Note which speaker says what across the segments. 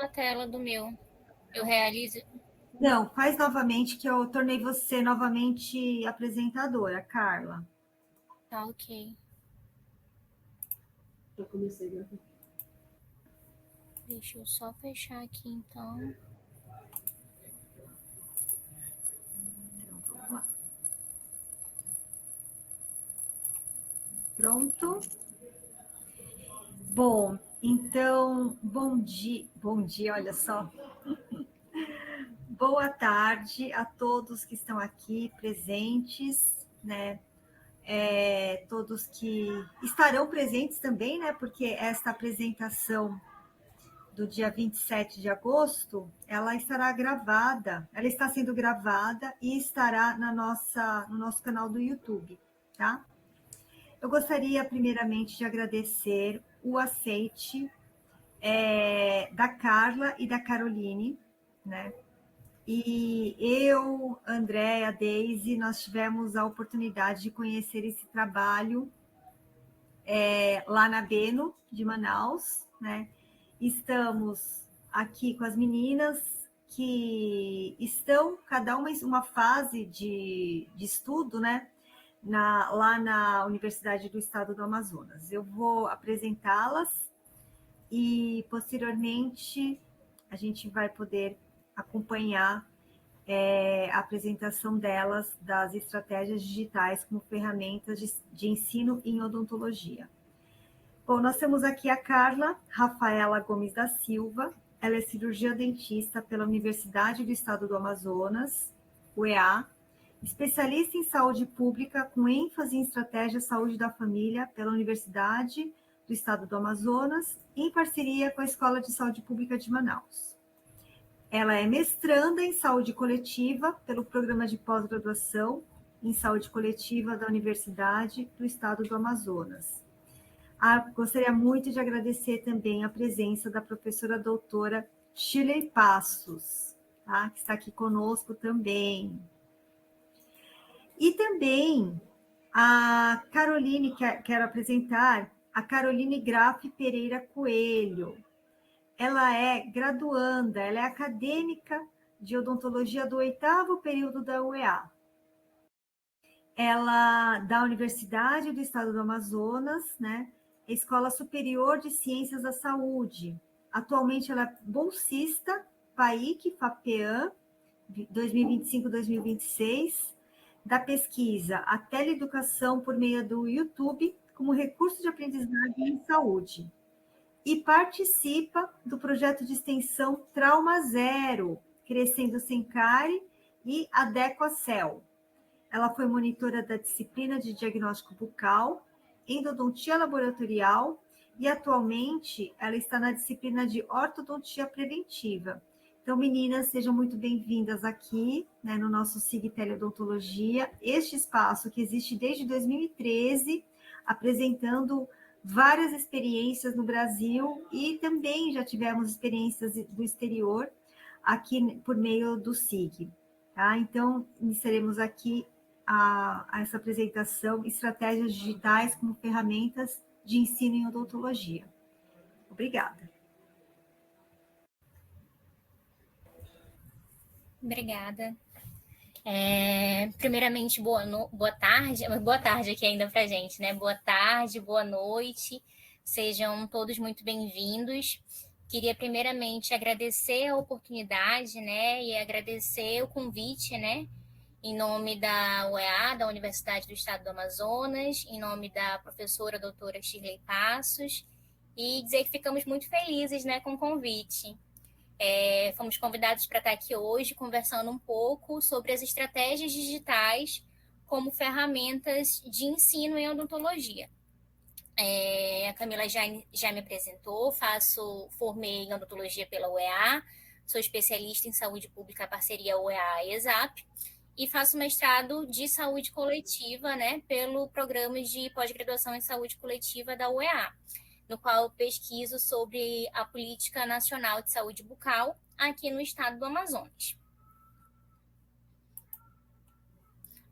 Speaker 1: a tela do meu. Eu realizo.
Speaker 2: Não, faz novamente que eu tornei você novamente apresentadora, Carla.
Speaker 1: Tá, ok.
Speaker 3: Já comecei a gravar.
Speaker 1: Deixa eu só fechar aqui, então.
Speaker 2: Então, vamos lá. Pronto? Bom, então, bom dia, olha só. Boa tarde a todos que estão aqui presentes, né? Todos que estarão presentes também, né? Porque esta apresentação do dia 27 de agosto, ela estará gravada, ela está sendo gravada e estará no nosso canal do YouTube, tá? Eu gostaria, primeiramente, de agradecer o aceite da Carla e da Caroline, né? E eu, Andréa, Deise, nós tivemos a oportunidade de conhecer esse trabalho lá na Beno, de Manaus, né? Estamos aqui com as meninas que estão, cada uma fase de estudo, né? Lá na Universidade do Estado do Amazonas. Eu vou apresentá-las e, posteriormente, a gente vai poder acompanhar a apresentação delas, das estratégias digitais como ferramentas de ensino em odontologia. Bom, nós temos aqui a Carla Rafaela Gomes da Silva, ela é cirurgiã dentista pela Universidade do Estado do Amazonas, UEA, especialista em saúde pública com ênfase em estratégia saúde da família pela Universidade do Estado do Amazonas, em parceria com a Escola de Saúde Pública de Manaus. Ela é mestranda em saúde coletiva pelo programa de pós-graduação em saúde coletiva da Universidade do Estado do Amazonas. Gostaria muito de agradecer também a presença da professora doutora Shirley Passos, tá? Que está aqui conosco também. E também a Caroline, quero apresentar a Caroline Graf Pereira Coelho. Ela é graduanda, ela é acadêmica de odontologia do 8º período da UEA. Ela, da Universidade do Estado do Amazonas, né? Escola Superior de Ciências da Saúde. Atualmente ela é bolsista PAIC, FAPEAM, 2025-2026, da pesquisa A Teleeducação por meio do YouTube como recurso de aprendizagem em saúde. E participa do projeto de extensão Trauma Zero, Crescendo Sem Cárie e Adequacel. Ela foi monitora da disciplina de diagnóstico bucal, endodontia laboratorial e atualmente ela está na disciplina de ortodontia preventiva. Então, meninas, sejam muito bem-vindas aqui, né, no nosso SIG Teleodontologia, este espaço que existe desde 2013, apresentando várias experiências no Brasil e também já tivemos experiências do exterior aqui por meio do SIG. Tá? Então, iniciaremos aqui a essa apresentação, estratégias digitais como ferramentas de ensino em odontologia. Obrigada.
Speaker 1: Obrigada. Primeiramente, boa tarde aqui ainda pra gente, né? Boa tarde, boa noite, sejam todos muito bem-vindos. Queria primeiramente agradecer a oportunidade, né? E agradecer o convite, né? Em nome da UEA, da Universidade do Estado do Amazonas, em nome da professora doutora Shirley Passos, e dizer que ficamos muito felizes, né, com o convite. Fomos convidados para estar aqui hoje conversando um pouco sobre as estratégias digitais como ferramentas de ensino em odontologia. A Camila já me apresentou, formei em odontologia pela UEA, sou especialista em saúde pública, parceria UEA e ESAP, e faço mestrado de saúde coletiva, né, pelo programa de pós-graduação em saúde coletiva da UEA, no qual eu pesquiso sobre a Política Nacional de Saúde Bucal aqui no estado do Amazonas.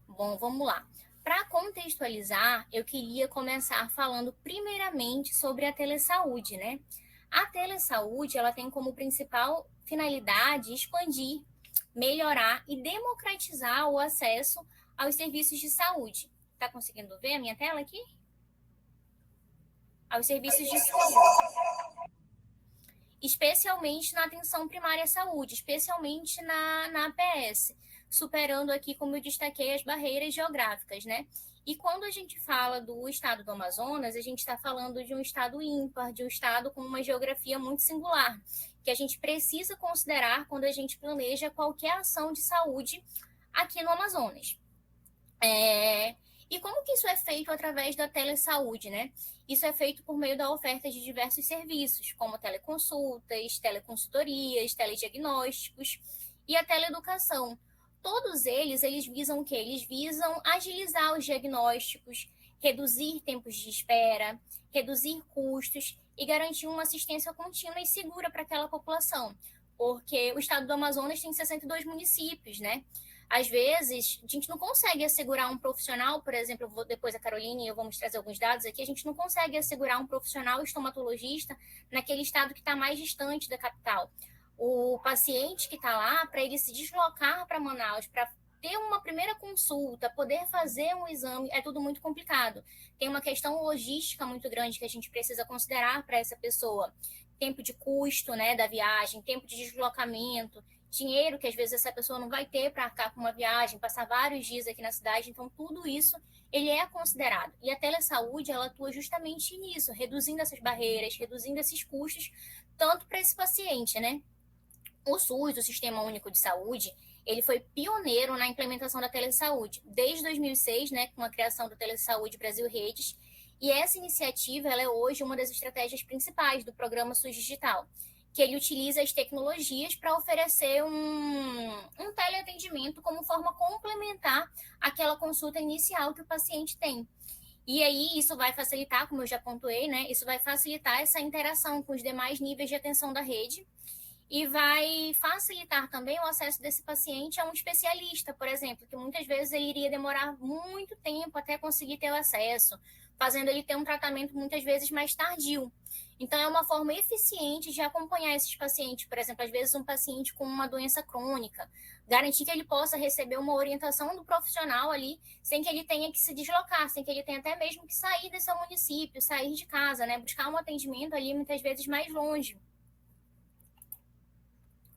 Speaker 1: Bom, vamos lá. Para contextualizar, eu queria começar falando primeiramente sobre a telesaúde, né? A telesaúde, ela tem como principal finalidade expandir, melhorar e democratizar o acesso aos serviços de saúde. Está conseguindo ver a minha tela aqui? Aos serviços de saúde. Especialmente na atenção primária à saúde, especialmente na APS, superando aqui, como eu destaquei, as barreiras geográficas, né? E quando a gente fala do estado do Amazonas, a gente está falando de um estado ímpar, de um estado com uma geografia muito singular, que a gente precisa considerar quando a gente planeja qualquer ação de saúde aqui no Amazonas. E como que isso é feito através da telesaúde, né? Isso é feito por meio da oferta de diversos serviços, como teleconsultas, teleconsultorias, telediagnósticos e a teleeducação. Todos eles visam o quê? Eles visam agilizar os diagnósticos, reduzir tempos de espera, reduzir custos e garantir uma assistência contínua e segura para aquela população. Porque o estado do Amazonas tem 62 municípios, né? Às vezes, a gente não consegue assegurar um profissional, por exemplo, depois a Caroline e eu vamos trazer alguns dados aqui, a gente não consegue assegurar um profissional estomatologista naquele estado que está mais distante da capital. O paciente que está lá, para ele se deslocar para Manaus, para ter uma primeira consulta, poder fazer um exame, é tudo muito complicado. Tem uma questão logística muito grande que a gente precisa considerar para essa pessoa. Tempo de custo, né, da viagem, tempo de deslocamento, dinheiro que às vezes essa pessoa não vai ter para arcar com uma viagem, passar vários dias aqui na cidade, então tudo isso ele é considerado. E a telesaúde, ela atua justamente nisso, reduzindo essas barreiras, reduzindo esses custos, tanto para esse paciente, né? O SUS, o Sistema Único de Saúde, ele foi pioneiro na implementação da telesaúde, desde 2006, né, com a criação do Telesaúde Brasil Redes, e essa iniciativa ela é hoje uma das estratégias principais do programa SUS Digital, que ele utiliza as tecnologias para oferecer um teleatendimento como forma complementar àquela consulta inicial que o paciente tem. E aí isso vai facilitar, como eu já pontuei, né? Isso vai facilitar essa interação com os demais níveis de atenção da rede e vai facilitar também o acesso desse paciente a um especialista, por exemplo, que muitas vezes ele iria demorar muito tempo até conseguir ter o acesso, fazendo ele ter um tratamento muitas vezes mais tardio. Então, é uma forma eficiente de acompanhar esses pacientes, por exemplo, às vezes um paciente com uma doença crônica, garantir que ele possa receber uma orientação do profissional ali, sem que ele tenha que se deslocar, sem que ele tenha até mesmo que sair desse seu município, sair de casa, né? Buscar um atendimento ali muitas vezes mais longe.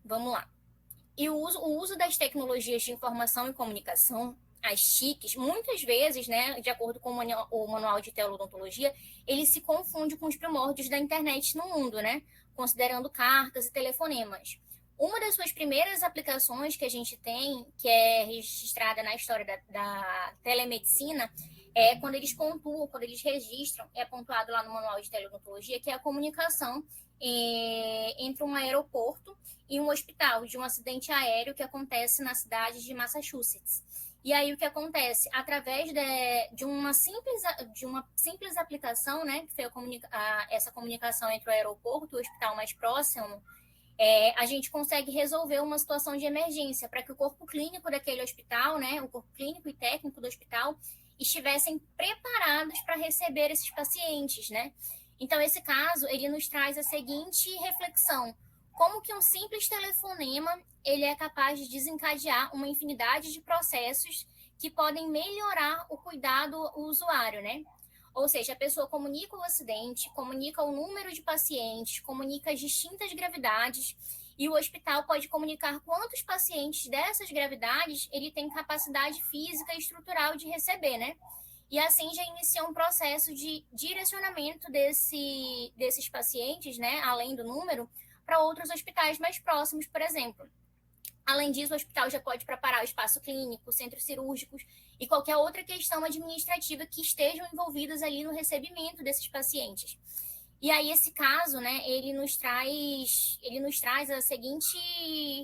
Speaker 1: Vamos lá. E o uso das tecnologias de informação e comunicação, as TICs, muitas vezes, né, de acordo com o Manual de Teleodontologia, ele se confunde com os primórdios da internet no mundo, né, considerando cartas e telefonemas. Uma das suas primeiras aplicações que a gente tem, que é registrada na história da telemedicina, é quando eles pontuam, quando eles registram, é pontuado lá no Manual de Teleodontologia, que é a comunicação entre um aeroporto e um hospital de um acidente aéreo que acontece na cidade de Massachusetts. E aí o que acontece? Através de uma simples aplicação, né, que foi essa comunicação entre o aeroporto e o hospital mais próximo, a gente consegue resolver uma situação de emergência para que o corpo clínico daquele hospital, né, o corpo clínico e técnico do hospital, estivessem preparados para receber esses pacientes, né? Então, esse caso, ele nos traz a seguinte reflexão: como que um simples telefonema, ele é capaz de desencadear uma infinidade de processos que podem melhorar o cuidado ao usuário, né? Ou seja, a pessoa comunica o acidente, comunica o número de pacientes, comunica as distintas gravidades, e o hospital pode comunicar quantos pacientes dessas gravidades ele tem capacidade física e estrutural de receber, né? E assim já inicia um processo de direcionamento desses pacientes, né, além do número, para outros hospitais mais próximos, por exemplo. Além disso, o hospital já pode preparar o espaço clínico, centros cirúrgicos e qualquer outra questão administrativa que estejam envolvidas ali no recebimento desses pacientes. E aí esse caso, né, ele nos traz a seguinte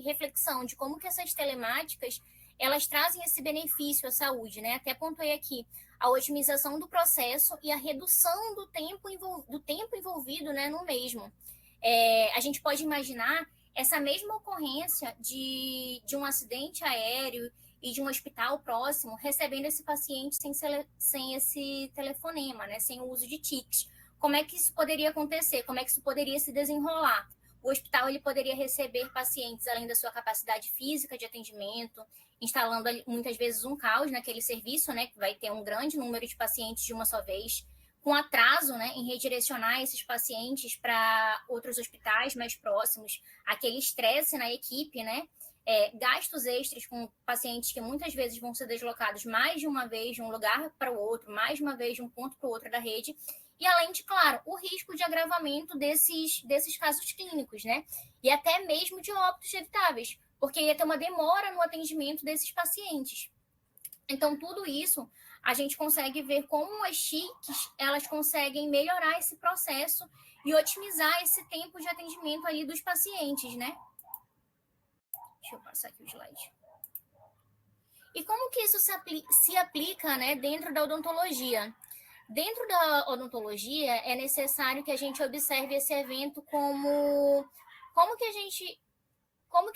Speaker 1: reflexão de como que essas telemáticas, elas trazem esse benefício à saúde, né? Até pontuei aqui a otimização do processo e a redução do tempo envolvido, né, no mesmo. A gente pode imaginar essa mesma ocorrência de um acidente aéreo e de um hospital próximo recebendo esse paciente sem esse telefonema, né, sem o uso de TICs. como é que isso poderia acontecer? Como é que isso poderia se desenrolar? O hospital ele poderia receber pacientes além da sua capacidade física de atendimento, instalando muitas vezes um caos naquele serviço, né, que vai ter um grande número de pacientes de uma só vez, com atraso, né, em redirecionar esses pacientes para outros hospitais mais próximos, aquele estresse na equipe, né, gastos extras com pacientes que muitas vezes vão ser deslocados mais de uma vez de um lugar para o outro, mais de uma vez de um ponto para o outro da rede, e além de, claro, o risco de agravamento desses casos clínicos, né? E até mesmo de óbitos evitáveis, porque ia ter uma demora no atendimento desses pacientes. Então, tudo isso a gente consegue ver como as chiques elas conseguem melhorar esse processo e otimizar esse tempo de atendimento ali dos pacientes, né? Deixa eu passar aqui o slide. E como que isso se aplica, né, dentro da odontologia? Dentro da odontologia, é necessário que a gente observe esse evento como que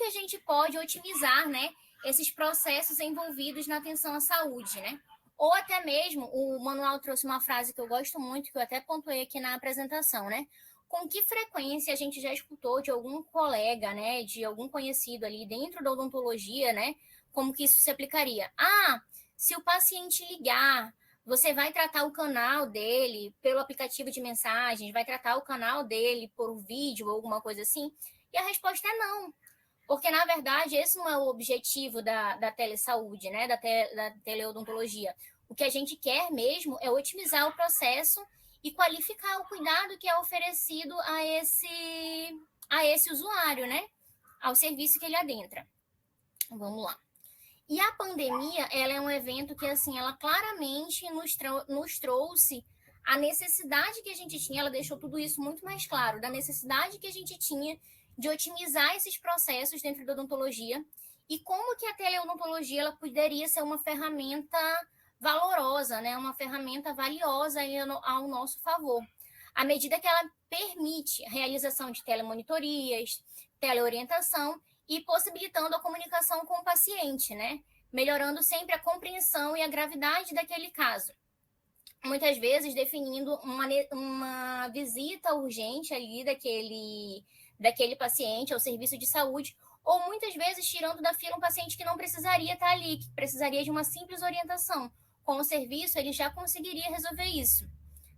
Speaker 1: a gente pode otimizar, né, esses processos envolvidos na atenção à saúde, né? Ou até mesmo, o manual trouxe uma frase que eu gosto muito, que eu até pontuei aqui na apresentação, né? Com que frequência a gente já escutou de algum colega, né, de algum conhecido ali dentro da odontologia, né, como que isso se aplicaria? Ah, se o paciente ligar, você vai tratar o canal dele pelo aplicativo de mensagens, vai tratar o canal dele por vídeo ou alguma coisa assim? E a resposta é não. Porque, na verdade, esse não é o objetivo da telesaúde, né? Da teleodontologia. O que a gente quer mesmo é otimizar o processo e qualificar o cuidado que é oferecido a esse usuário, né? Ao serviço que ele adentra. Vamos lá. E a pandemia, ela é um evento que, assim, ela claramente nos trouxe a necessidade que a gente tinha, ela deixou tudo isso muito mais claro, da necessidade que a gente tinha de otimizar esses processos dentro da odontologia e como que a teleodontologia ela poderia ser uma ferramenta valorosa, né? Uma ferramenta valiosa ao nosso favor. À medida que ela permite a realização de telemonitorias, teleorientação e possibilitando a comunicação com o paciente, né? Melhorando sempre a compreensão e a gravidade daquele caso. Muitas vezes definindo uma visita urgente ali daquele paciente ao serviço de saúde, ou muitas vezes tirando da fila um paciente que não precisaria estar ali, que precisaria de uma simples orientação. Com o serviço, ele já conseguiria resolver isso.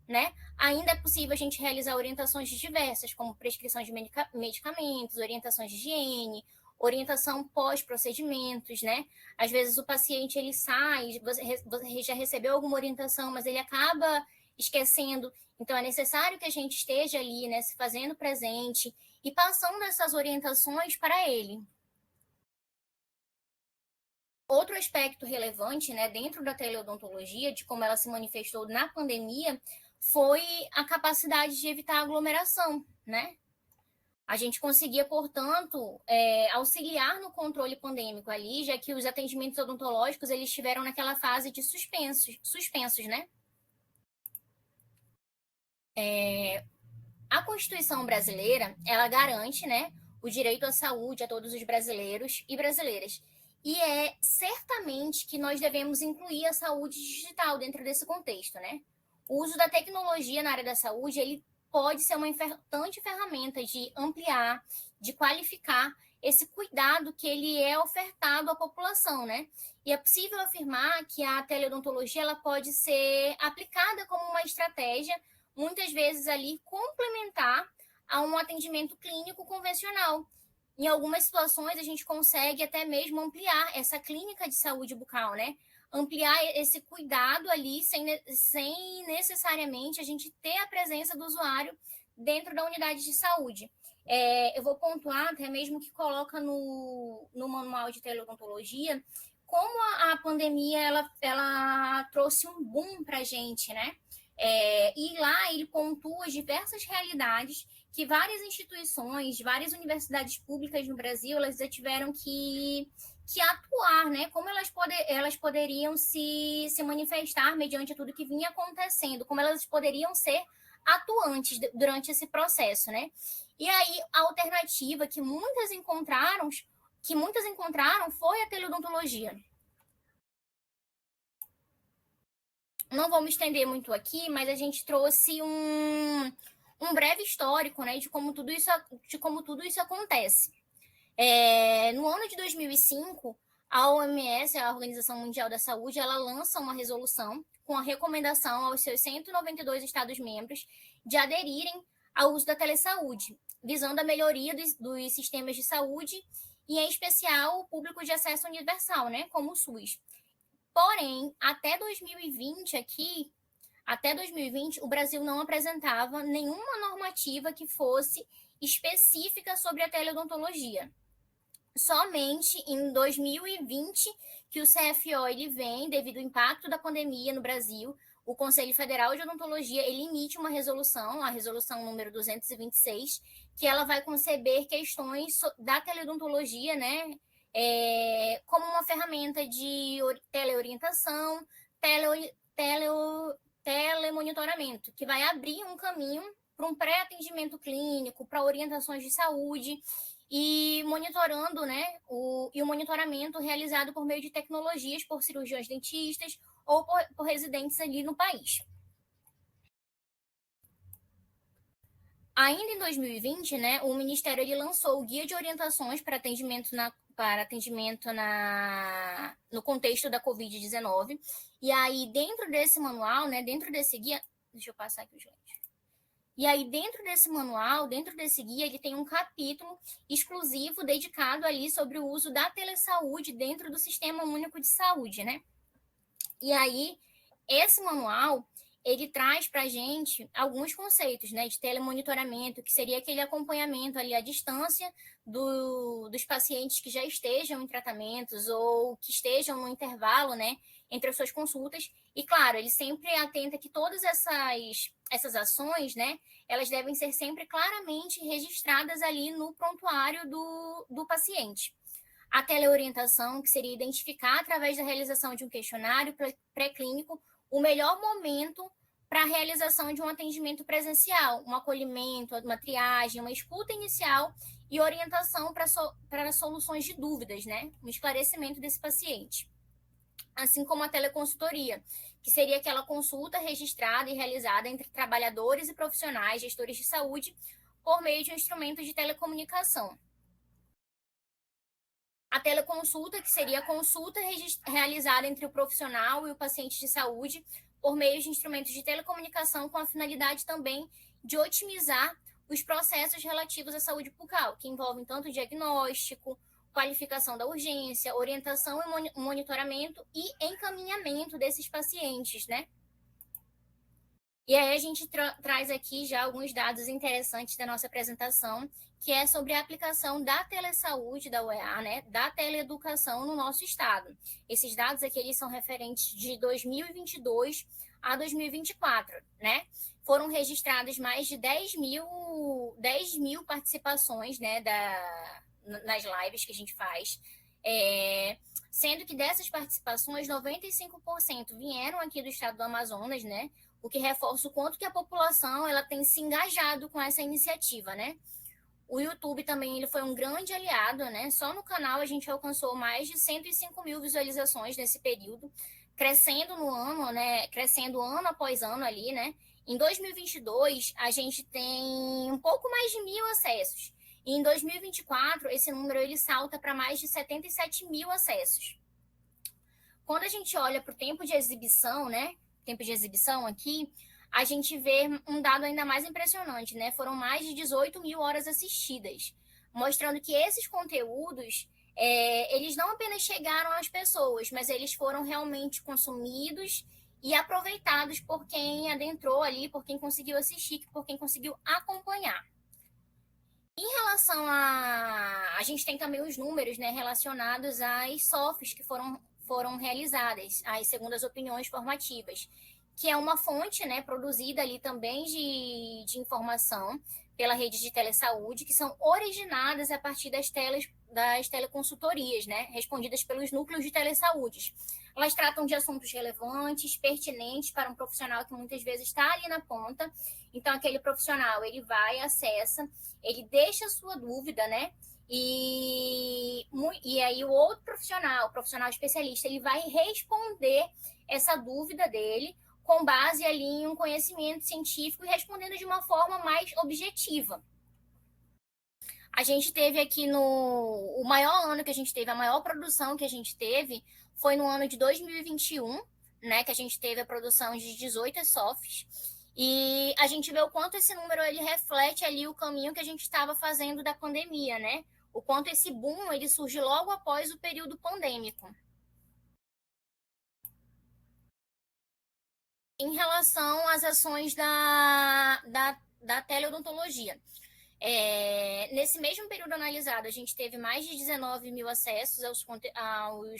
Speaker 1: Né? Ainda é possível a gente realizar orientações diversas, como prescrição de medicamentos, orientações de higiene, orientação pós-procedimentos, né? Às vezes o paciente ele sai, você já recebeu alguma orientação, mas ele acaba esquecendo. Então é necessário que a gente esteja ali, né, se fazendo presente e passando essas orientações para ele. Outro aspecto relevante, né, dentro da teleodontologia, de como ela se manifestou na pandemia, foi a capacidade de evitar aglomeração, né? A gente conseguia, portanto, auxiliar no controle pandêmico ali, já que os atendimentos odontológicos eles estiveram naquela fase de suspensos, né? A Constituição brasileira, ela garante, né, o direito à saúde a todos os brasileiros e brasileiras. E é certamente que nós devemos incluir a saúde digital dentro desse contexto, né? O uso da tecnologia na área da saúde, ele pode ser uma importante ferramenta de ampliar, de qualificar esse cuidado que ele é ofertado à população, né? E é possível afirmar que a teleodontologia ela pode ser aplicada como uma estratégia, muitas vezes ali complementar a um atendimento clínico convencional. Em algumas situações, a gente consegue até mesmo ampliar essa clínica de saúde bucal, né? Ampliar esse cuidado ali sem necessariamente a gente ter a presença do usuário dentro da unidade de saúde. Eu vou pontuar até mesmo que coloca no manual de teleodontologia como a pandemia ela trouxe um boom para a gente, né? E lá ele pontua diversas realidades que várias instituições, várias universidades públicas no Brasil, elas já tiveram que atuar, né? Como elas poderiam se manifestar mediante tudo que vinha acontecendo, como elas poderiam ser atuantes durante esse processo, né? E aí a alternativa que muitas encontraram foi a teleodontologia. Não vou me estender muito aqui, mas a gente trouxe um breve histórico, né, de como tudo isso acontece. No ano de 2005, a OMS, a Organização Mundial da Saúde, ela lança uma resolução com a recomendação aos seus 192 Estados-membros de aderirem ao uso da telesaúde, visando a melhoria dos sistemas de saúde e, em especial, o público de acesso universal, né, como o SUS. Porém, até 2020, o Brasil não apresentava nenhuma normativa que fosse específica sobre a teleodontologia. Somente em 2020 que o CFO ele vem, devido ao impacto da pandemia no Brasil, o Conselho Federal de Odontologia ele emite uma resolução, a resolução número 226, que ela vai conceber questões da teleodontologia, né, como uma ferramenta de teleorientação, telemonitoramento, que vai abrir um caminho para um pré-atendimento clínico, para orientações de saúde e monitorando, né, o monitoramento realizado por meio de tecnologias por cirurgiões dentistas ou por residentes ali no país. Ainda em 2020, né, o Ministério ele lançou o Guia de Orientações para atendimento no contexto da Covid-19. E aí, dentro desse manual, né, dentro desse guia... Deixa eu passar aqui, gente. E aí, dentro desse manual, dentro desse guia, ele tem um capítulo exclusivo dedicado ali sobre o uso da telesaúde dentro do Sistema Único de Saúde, né? E aí, esse manual, ele traz para a gente alguns conceitos, né, de telemonitoramento, que seria aquele acompanhamento ali à distância dos pacientes que já estejam em tratamentos ou que estejam no intervalo, né, entre as suas consultas. E, claro, ele sempre atenta que todas essas ações, né, elas devem ser sempre claramente registradas ali no prontuário do paciente. A teleorientação, que seria identificar, através da realização de um questionário pré-clínico, o melhor momento para a realização de um atendimento presencial, um acolhimento, uma triagem, uma escuta inicial e orientação para soluções de dúvidas, né? Um esclarecimento desse paciente. Assim como a teleconsultoria, que seria aquela consulta registrada e realizada entre trabalhadores e profissionais, gestores de saúde, por meio de um instrumento de telecomunicação. A teleconsulta, que seria a consulta realizada entre o profissional e o paciente de saúde por meio de instrumentos de telecomunicação com a finalidade também de otimizar os processos relativos à saúde bucal, que envolvem tanto diagnóstico, qualificação da urgência, orientação e monitoramento e encaminhamento desses pacientes, né? E aí a gente traz aqui já alguns dados interessantes da nossa apresentação, que é sobre a aplicação da telesaúde da UEA, né, da teleeducação no nosso estado. Esses dados aqui eles são referentes de 2022 a 2024, né? Foram registradas mais de 10 mil participações, né, nas lives que a gente faz, sendo que dessas participações, 95% vieram aqui do estado do Amazonas, né? O que reforça o quanto que a população ela tem se engajado com essa iniciativa, né? O YouTube também ele foi um grande aliado, né? Só no canal a gente alcançou mais de 105 mil visualizações nesse período, crescendo no ano, né? Crescendo ano após ano ali, né? Em 2022, a gente tem um pouco mais de 1.000 acessos. E em 2024, esse número ele salta para mais de 77 mil acessos. Quando a gente olha para o tempo de exibição, né? Tempo de exibição aqui, a gente vê um dado ainda mais impressionante, né? Foram mais de 18 mil horas assistidas, mostrando que esses conteúdos, eles não apenas chegaram às pessoas, mas eles foram realmente consumidos e aproveitados por quem adentrou ali, por quem conseguiu assistir, por quem conseguiu acompanhar. Em relação a gente tem também os números, né, relacionados às SOFs que foram realizadas, as segundas opiniões formativas, que é uma fonte, né, produzida ali também de informação pela rede de telesaúde, que são originadas a partir das teleconsultorias, né, respondidas pelos núcleos de telesaúde. Elas tratam de assuntos relevantes, pertinentes para um profissional que muitas vezes está ali na ponta. Então, aquele profissional, ele vai, acessa, ele deixa a sua dúvida, né, e aí o outro profissional, o profissional especialista, ele vai responder essa dúvida dele com base ali em um conhecimento científico e respondendo de uma forma mais objetiva. A gente teve aqui o maior ano que a gente teve, a maior produção que a gente teve foi no ano de 2021, né, que a gente teve a produção de 18 ESOFs, e a gente vê o quanto esse número ele reflete ali o caminho que a gente estava fazendo da pandemia, né? O quanto esse boom ele surge logo após o período pandêmico. Em relação às ações da teleodontologia, nesse mesmo período analisado, a gente teve mais de 19 mil acessos aos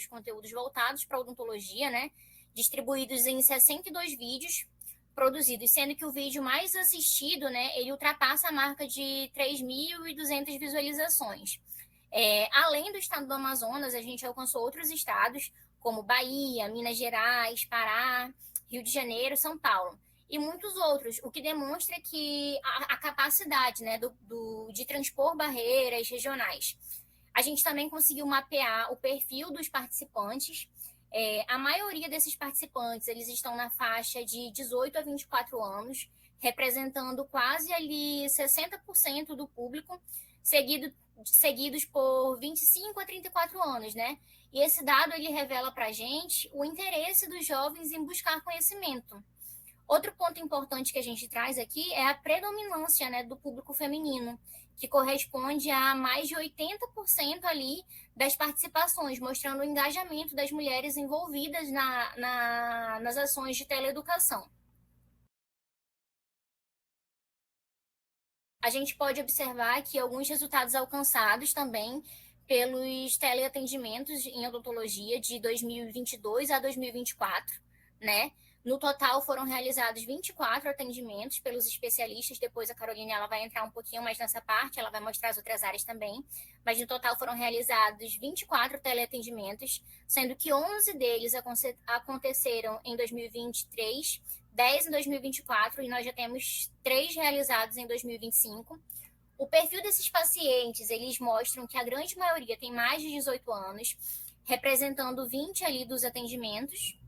Speaker 1: conteúdos voltados para a odontologia, né? Distribuídos em 62 vídeos produzidos, sendo que o vídeo mais assistido, né, ele ultrapassa a marca de 3.200 visualizações. Além do estado do Amazonas, a gente alcançou outros estados, como Bahia, Minas Gerais, Pará, Rio de Janeiro, São Paulo e muitos outros, o que demonstra que a capacidade, né, de transpor barreiras regionais. A gente também conseguiu mapear o perfil dos participantes. A maioria desses participantes, eles estão na faixa de 18 a 24 anos, representando quase ali 60% do público, seguidos por 25 a 34 anos, né? E esse dado, ele revela para a gente o interesse dos jovens em buscar conhecimento. Outro ponto importante que a gente traz aqui é a predominância, né, do público feminino, que corresponde a mais de 80% ali das participações, mostrando o engajamento das mulheres envolvidas nas ações de teleeducação. A gente pode observar que alguns resultados alcançados também pelos teleatendimentos em odontologia de 2022 a 2024, né? No total, foram realizados 24 atendimentos pelos especialistas. Depois a Carolina ela vai entrar um pouquinho mais nessa parte, ela vai mostrar as outras áreas também. Mas no total foram realizados 24 teleatendimentos, sendo que 11 deles aconteceram em 2023, 10 em 2024 e nós já temos 3 realizados em 2025. O perfil desses pacientes, eles mostram que a grande maioria tem mais de 18 anos, representando 20 ali dos atendimentos,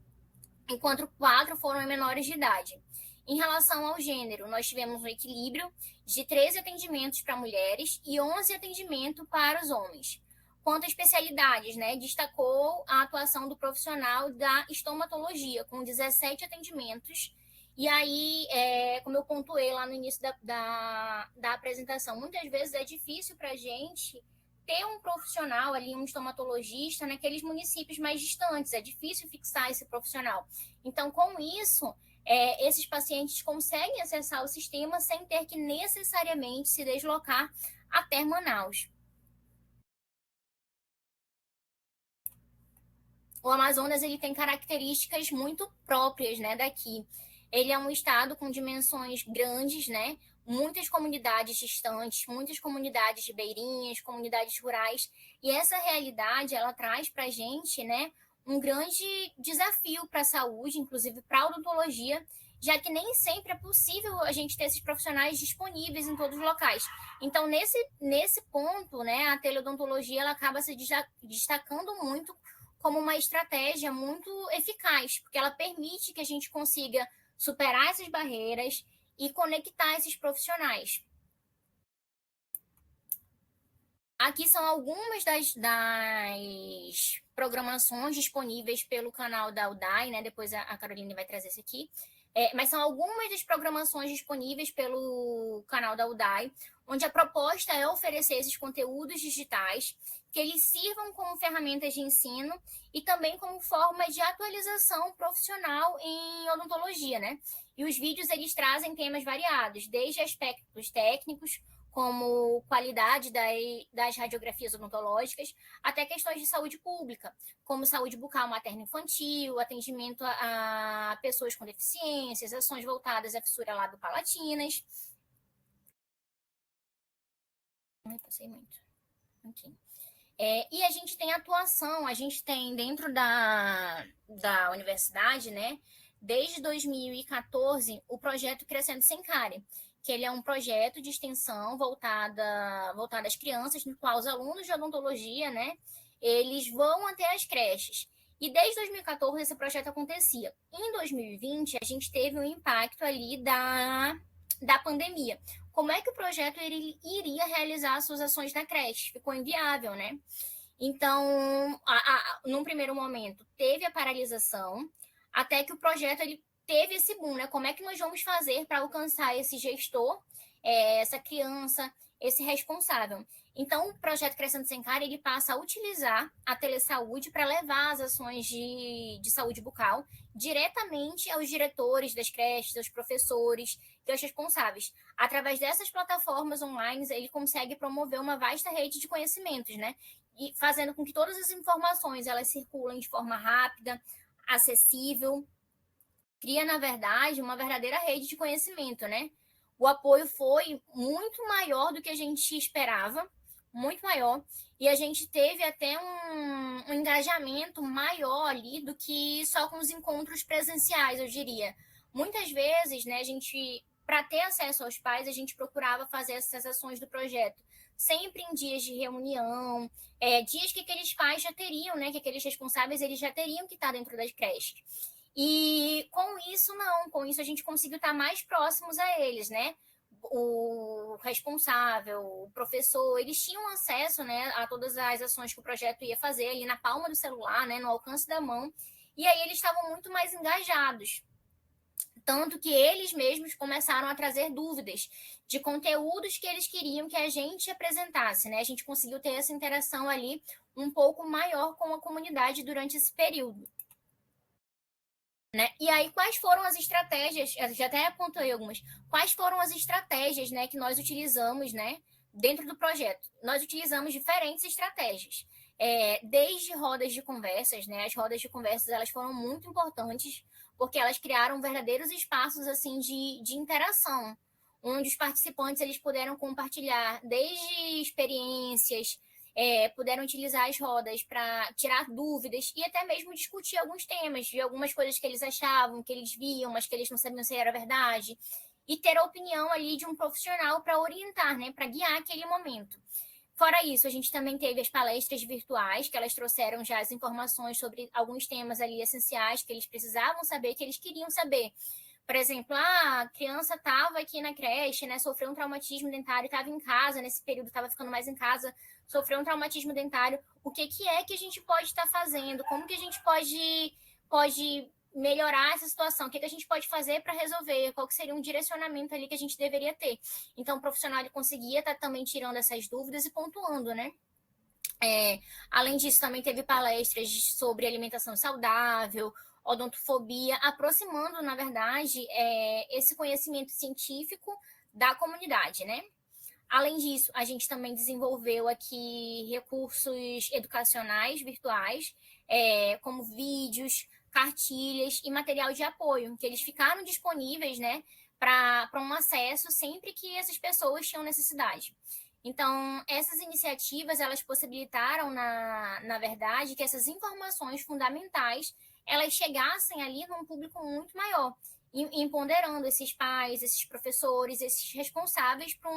Speaker 1: enquanto 4 foram em menores de idade. Em relação ao gênero, nós tivemos um equilíbrio de 13 atendimentos para mulheres e 11 atendimentos para os homens. Quanto a especialidades, né, destacou a atuação do profissional da estomatologia, com 17 atendimentos. E aí, como eu pontuei lá no início da apresentação, muitas vezes é difícil para a gente ter um profissional ali, um estomatologista, naqueles municípios mais distantes. É difícil fixar esse profissional. Então, com isso, esses pacientes conseguem acessar o sistema sem ter que necessariamente se deslocar até Manaus. O Amazonas ele tem características muito próprias, né, daqui. Ele é um estado com dimensões grandes, né? Muitas comunidades distantes, muitas comunidades ribeirinhas, comunidades rurais. E essa realidade, ela traz para a gente, né, um grande desafio para a saúde, inclusive para a odontologia, já que nem sempre é possível a gente ter esses profissionais disponíveis em todos os locais. Então, nesse ponto, né, a teleodontologia ela acaba se destacando muito como uma estratégia muito eficaz, porque ela permite que a gente consiga superar essas barreiras e conectar esses profissionais. Aqui são algumas das programações disponíveis pelo canal da UDAI, né? Depois a Carolina vai trazer isso aqui. Mas são algumas das programações disponíveis pelo canal da UDAI, onde a proposta é oferecer esses conteúdos digitais que eles sirvam como ferramentas de ensino e também como forma de atualização profissional em odontologia, né? E os vídeos, eles trazem temas variados, desde aspectos técnicos, como qualidade das radiografias odontológicas, até questões de saúde pública, como saúde bucal materno-infantil, atendimento a pessoas com deficiências, ações voltadas à fissura lábio-palatinas. Passei muito. Aqui. E a gente tem atuação, a gente tem dentro da universidade, né, desde 2014, o projeto Crescendo Sem Cárie, que ele é um projeto de extensão voltado às crianças, no qual os alunos de odontologia, né, eles vão até as creches. E desde 2014 esse projeto acontecia. Em 2020, a gente teve um impacto ali da pandemia. Como é que o projeto ele iria realizar suas ações na creche? Ficou inviável, né? Então, num primeiro momento, teve a paralisação, até que o projeto ele teve esse boom, né? Como é que nós vamos fazer para alcançar esse gestor, essa criança, esse responsável? Então, o projeto Crescendo Sem Cárie, ele passa a utilizar a telesaúde para levar as ações de saúde bucal diretamente aos diretores das creches, aos professores e aos responsáveis. Através dessas plataformas online, ele consegue promover uma vasta rede de conhecimentos, né? E fazendo com que todas as informações elas circulem de forma rápida, acessível, cria, na verdade, uma verdadeira rede de conhecimento, né? O apoio foi muito maior do que a gente esperava, muito maior, e a gente teve até um engajamento maior ali do que só com os encontros presenciais, eu diria. Muitas vezes, né, a gente, para ter acesso aos pais, a gente procurava fazer essas ações do projeto sempre em dias de reunião, dias que aqueles pais já teriam, né, que aqueles responsáveis eles já teriam que estar dentro das creches. E com isso, não, com isso a gente conseguiu estar mais próximos a eles, né? O responsável, o professor, eles tinham acesso, né, a todas as ações que o projeto ia fazer ali na palma do celular, né, no alcance da mão, e aí eles estavam muito mais engajados. Tanto que eles mesmos começaram a trazer dúvidas de conteúdos que eles queriam que a gente apresentasse, né? A gente conseguiu ter essa interação ali um pouco maior com a comunidade durante esse período. Né? E aí, quais foram as estratégias? Eu já até apontei algumas. Quais foram as estratégias, né, que nós utilizamos, né, dentro do projeto? Nós utilizamos diferentes estratégias. Desde rodas de conversas, né? As rodas de conversas elas foram muito importantes porque elas criaram verdadeiros espaços assim de interação, onde os participantes eles puderam compartilhar desde experiências, puderam utilizar as rodas para tirar dúvidas e até mesmo discutir alguns temas, de algumas coisas que eles achavam, que eles viam, mas que eles não sabiam se era verdade, e ter a opinião ali de um profissional para orientar, né, para guiar aquele momento. Fora isso, a gente também teve as palestras virtuais, que elas trouxeram já as informações sobre alguns temas ali essenciais que eles precisavam saber, que eles queriam saber. Por exemplo, a criança estava aqui na creche, né, sofreu um traumatismo dentário, estava em casa, nesse período estava ficando mais em casa, sofreu um traumatismo dentário. O que é que a gente pode estar fazendo? Como que a gente pode melhorar essa situação? O que a gente pode fazer para resolver? Qual que seria um direcionamento ali que a gente deveria ter? Então, o profissional ele conseguia estar também tirando essas dúvidas e pontuando, né? Além disso, também teve palestras sobre alimentação saudável, odontofobia, aproximando, na verdade, esse conhecimento científico da comunidade, né? Além disso, a gente também desenvolveu aqui recursos educacionais virtuais, como vídeos, cartilhas e material de apoio, que eles ficaram disponíveis, né, para um acesso sempre que essas pessoas tinham necessidade. Então, essas iniciativas, elas possibilitaram, na verdade, que essas informações fundamentais, elas chegassem ali num público muito maior, empoderando esses pais, esses professores, esses responsáveis para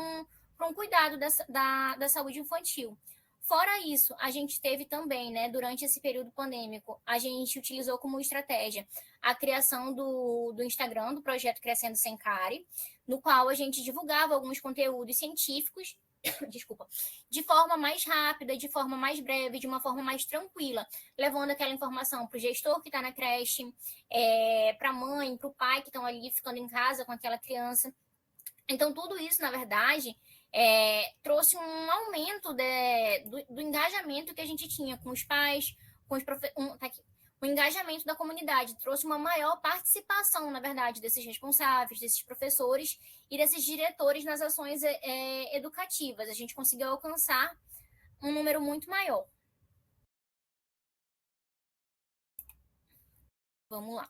Speaker 1: um cuidado da saúde infantil. Fora isso, a gente teve também, né, durante esse período pandêmico, a gente utilizou como estratégia a criação do Instagram, do projeto Crescendo Sem Cárie, no qual a gente divulgava alguns conteúdos científicos, desculpa, de forma mais rápida, de forma mais breve, de uma forma mais tranquila, levando aquela informação para o gestor que está na creche, para a mãe, para o pai que estão ali ficando em casa com aquela criança. Então, tudo isso, na verdade, trouxe um aumento do engajamento que a gente tinha com os pais, com os o engajamento da comunidade, trouxe uma maior participação, na verdade, desses responsáveis, desses professores e desses diretores nas ações educativas. A gente conseguiu alcançar um número muito maior. Vamos lá.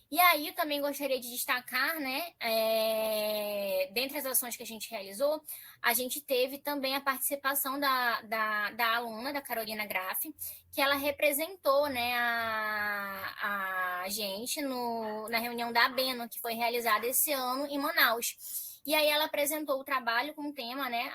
Speaker 1: E aí, eu também gostaria de destacar, né, dentre as ações que a gente realizou, a gente teve também a participação da aluna, da Carolina Graff, que ela representou, né, a gente na reunião da ABENO, que foi realizada esse ano em Manaus. E aí ela apresentou o trabalho com o tema, né?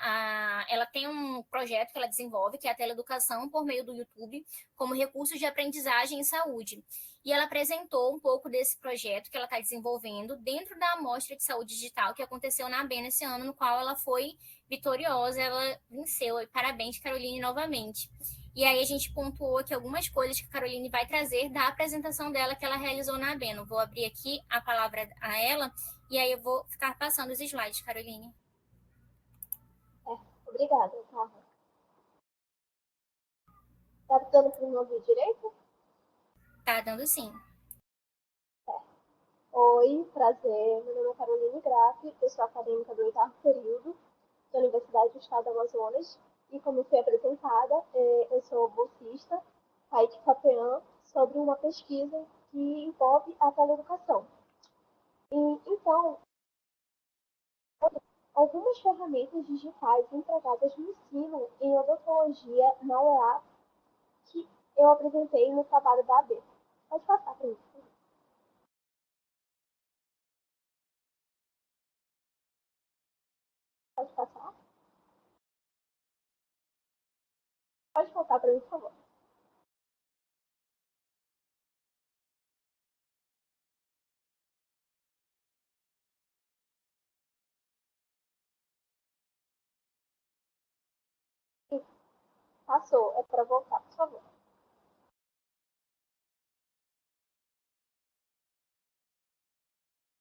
Speaker 1: Ela tem um projeto que ela desenvolve, que é a teleeducação por meio do YouTube, como recurso de aprendizagem em saúde. E ela apresentou um pouco desse projeto que ela está desenvolvendo dentro da Amostra de Saúde Digital que aconteceu na ABEN esse ano, no qual ela foi vitoriosa, ela venceu. E parabéns, Caroline, novamente. E aí a gente pontuou aqui algumas coisas que a Caroline vai trazer da apresentação dela que ela realizou na ABEN. Vou abrir aqui a palavra a ela e aí eu vou ficar passando os slides, Caroline.
Speaker 3: Obrigada, Carla. Tá dando para me ouvir direito?
Speaker 1: Tá dando sim.
Speaker 3: Oi, prazer. Meu nome é Caroline Graff, eu sou acadêmica do 8º período da Universidade do Estado do Amazonas e, como fui apresentada, eu sou bolsista, PAIC FAPEAM, sobre uma pesquisa que envolve a teleeducação. Então, algumas ferramentas digitais empregadas no ensino em odontologia na UEA que eu apresentei no trabalho da AB. Pode passar para mim. Pode passar? Pode passar para mim, por favor. Passou, é para voltar, por favor.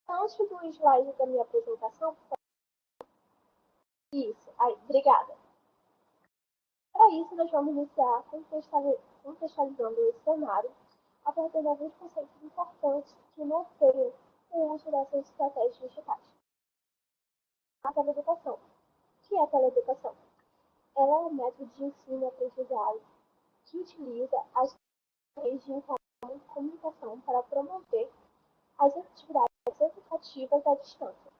Speaker 3: Antes do slide da minha apresentação, isso, aí, obrigada. Para isso, nós vamos iniciar contextualizando esse cenário a partir de alguns conceitos importantes que norteiam o uso dessas estratégias digitais. A teleeducação. O que é a teleeducação? Ela é um método de ensino e aprendizagem que utiliza as meios de comunicação para promover as atividades educativas à distância.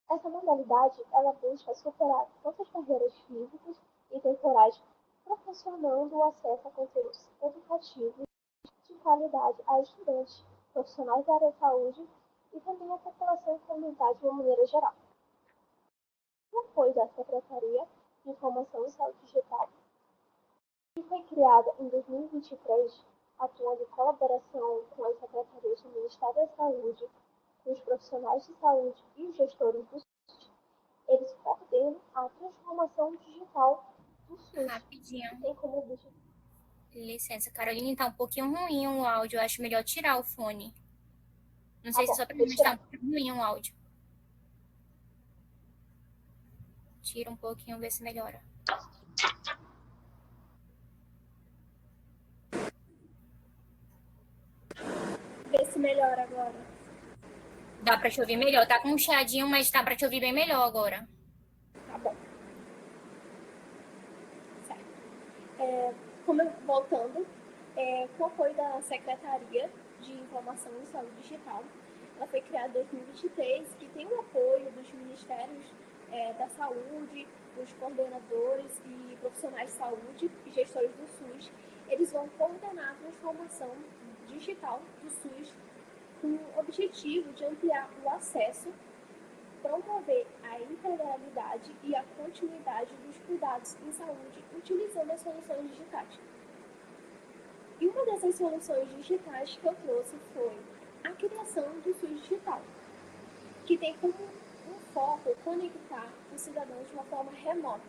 Speaker 3: Essa modalidade ela busca superar todas as barreiras físicas e temporais, proporcionando o acesso a conteúdos educativos de qualidade a estudantes, profissionais da área de saúde e também a população implementar de uma maneira geral. O apoio da Secretaria de Informação e Saúde Digital, que foi criada em 2023, atuando em colaboração com as secretarias do Ministério da Saúde, com os profissionais de saúde e os gestores do SUS, eles coordenam a transformação digital do SUS.
Speaker 1: Rapidinho.
Speaker 3: Tem como objetivo.
Speaker 1: Licença, Caroline, tá um pouquinho ruim o áudio. Eu acho melhor tirar o fone. Não sei se só pra mim, mas tá um pouquinho ruim o áudio. Tira um pouquinho, vê se melhora.
Speaker 3: Vê se melhora agora.
Speaker 1: Dá pra te ouvir melhor. Tá com um chiadinho, mas dá pra te ouvir bem melhor agora.
Speaker 3: Tá bom. Certo. Voltando, com o apoio da Secretaria de Informação e Saúde Digital, ela foi criada em 2023 e tem o apoio dos Ministérios da Saúde, dos coordenadores e profissionais de saúde e gestores do SUS. Eles vão coordenar a transformação digital do SUS com o objetivo de ampliar o acesso, promover a integralidade e a continuidade dos cuidados em saúde utilizando as soluções digitais. E uma dessas soluções digitais que eu trouxe foi a criação do SUS Digital, que tem como um foco conectar os cidadãos de uma forma remota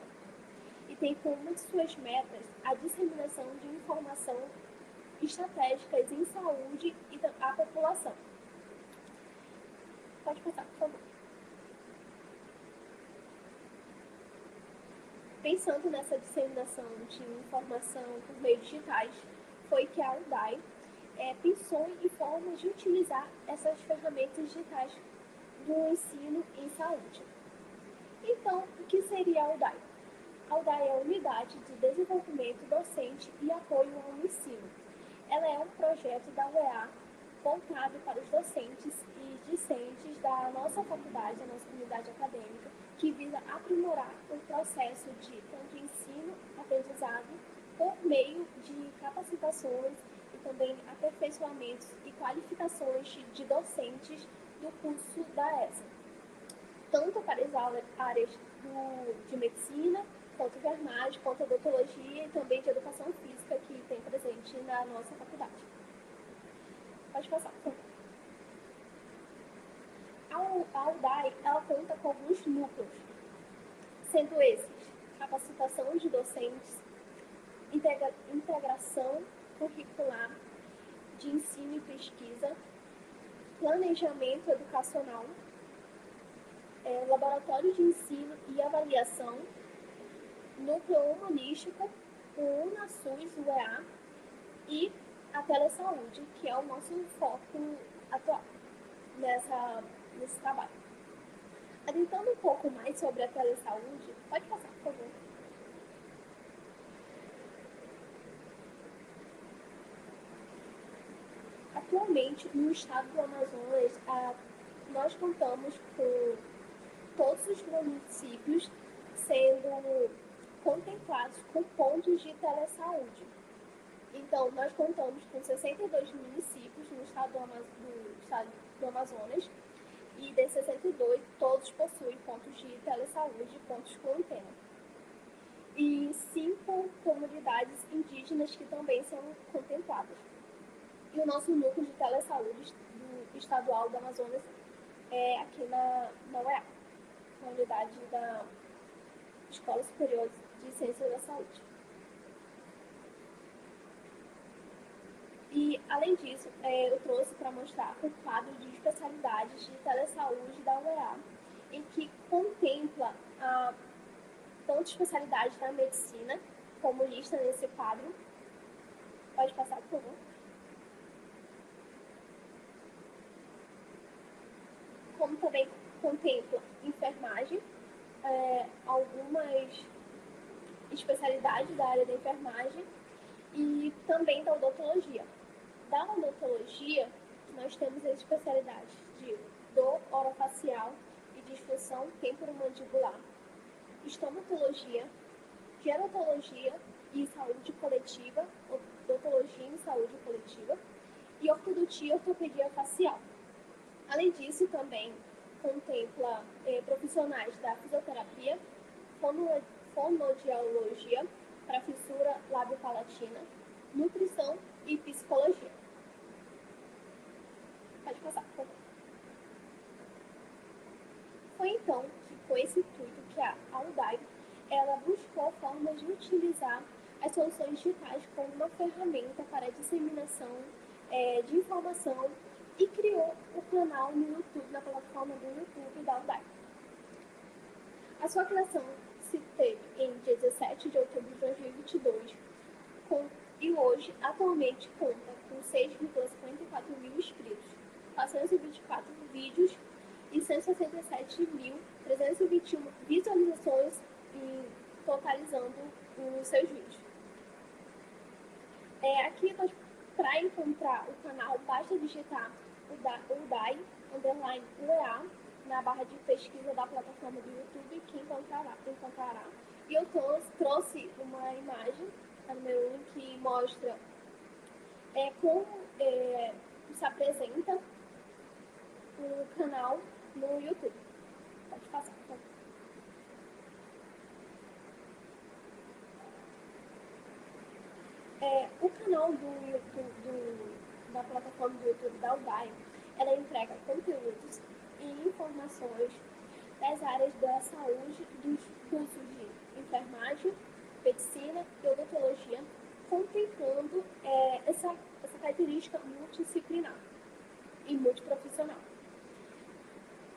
Speaker 3: e tem como uma de suas metas a disseminação de informação estratégicas em saúde e à população. Pode passar, por favor. Pensando nessa disseminação de informação por meios digitais, foi que a UDAI pensou em formas de utilizar essas ferramentas digitais do ensino em saúde. Então, o que seria a UDAI? A UDAI é a Unidade de Desenvolvimento Docente e Apoio ao Ensino. Ela é um projeto da UEA voltado para os docentes e discentes da nossa faculdade, da nossa comunidade acadêmica, que visa aprimorar o processo de tanto ensino, aprendizado, por meio de capacitações e também aperfeiçoamentos e qualificações de docentes do curso da ESA. tanto para as áreas de medicina, quanto enfermagem, quanto odontologia e também de educação física que tem presente na nossa faculdade. Pode passar, por favor. A UDAI, ela conta com alguns núcleos, sendo esses capacitação de docentes, integração curricular de ensino e pesquisa, planejamento educacional, laboratório de ensino e avaliação, núcleo humanístico, o UNASUS, o UEA, e a telesaúde, que é o nosso foco atual nesse trabalho. Adentrando um pouco mais sobre a telesaúde, pode passar, por favor. Atualmente, no estado do Amazonas, nós contamos com todos os municípios sendo contemplados com pontos de telesaúde. Então, nós contamos com 62 municípios no estado do Amazonas, e desses 62, todos possuem pontos de telesaúde, pontos com antena. E 5 comunidades indígenas que também são contempladas. E o nosso núcleo de telesaúde do estadual do Amazonas é aqui na UEA, na unidade da Escola Superior de Ciências da Saúde. E, além disso, eu trouxe para mostrar o quadro de especialidades de telesaúde da UEA, em que contempla tanto especialidades da medicina, como lista nesse quadro. Pode passar, por favor. Como também contempla enfermagem, algumas especialidades da área da enfermagem e também da odontologia. Da odontologia, nós temos as especialidades de dor orofacial e disfunção temporomandibular, estomatologia, gerontologia e saúde coletiva, odontologia e saúde coletiva, e ortodontia e ortopedia facial. Além disso, também contempla profissionais da fisioterapia, fonoaudiologia para fissura lábio-palatina, nutrição e psicologia. Pode passar, por favor. Foi então que, com esse intuito, que a UDAI ela buscou formas de utilizar as soluções digitais como uma ferramenta para a disseminação de informação e criou o canal no YouTube, na plataforma do YouTube da UDAI. A sua criação se teve em dia 17 de outubro de 2022 e hoje, atualmente, conta com 6,54 mil inscritos, 424 vídeos e 167.321 visualizações, totalizando os seus vídeos. Aqui, para encontrar o canal, basta digitar UDAI _UEA na barra de pesquisa da plataforma do YouTube, que encontrará. E eu trouxe uma imagem no meu link que mostra como se apresenta o canal no YouTube. Pode passar, por favor. O canal do YouTube, da plataforma do YouTube da UDAI, ela entrega conteúdos e informações das áreas da saúde, dos cursos de enfermagem, medicina e odontologia, contemplando essa característica multidisciplinar e multiprofissional.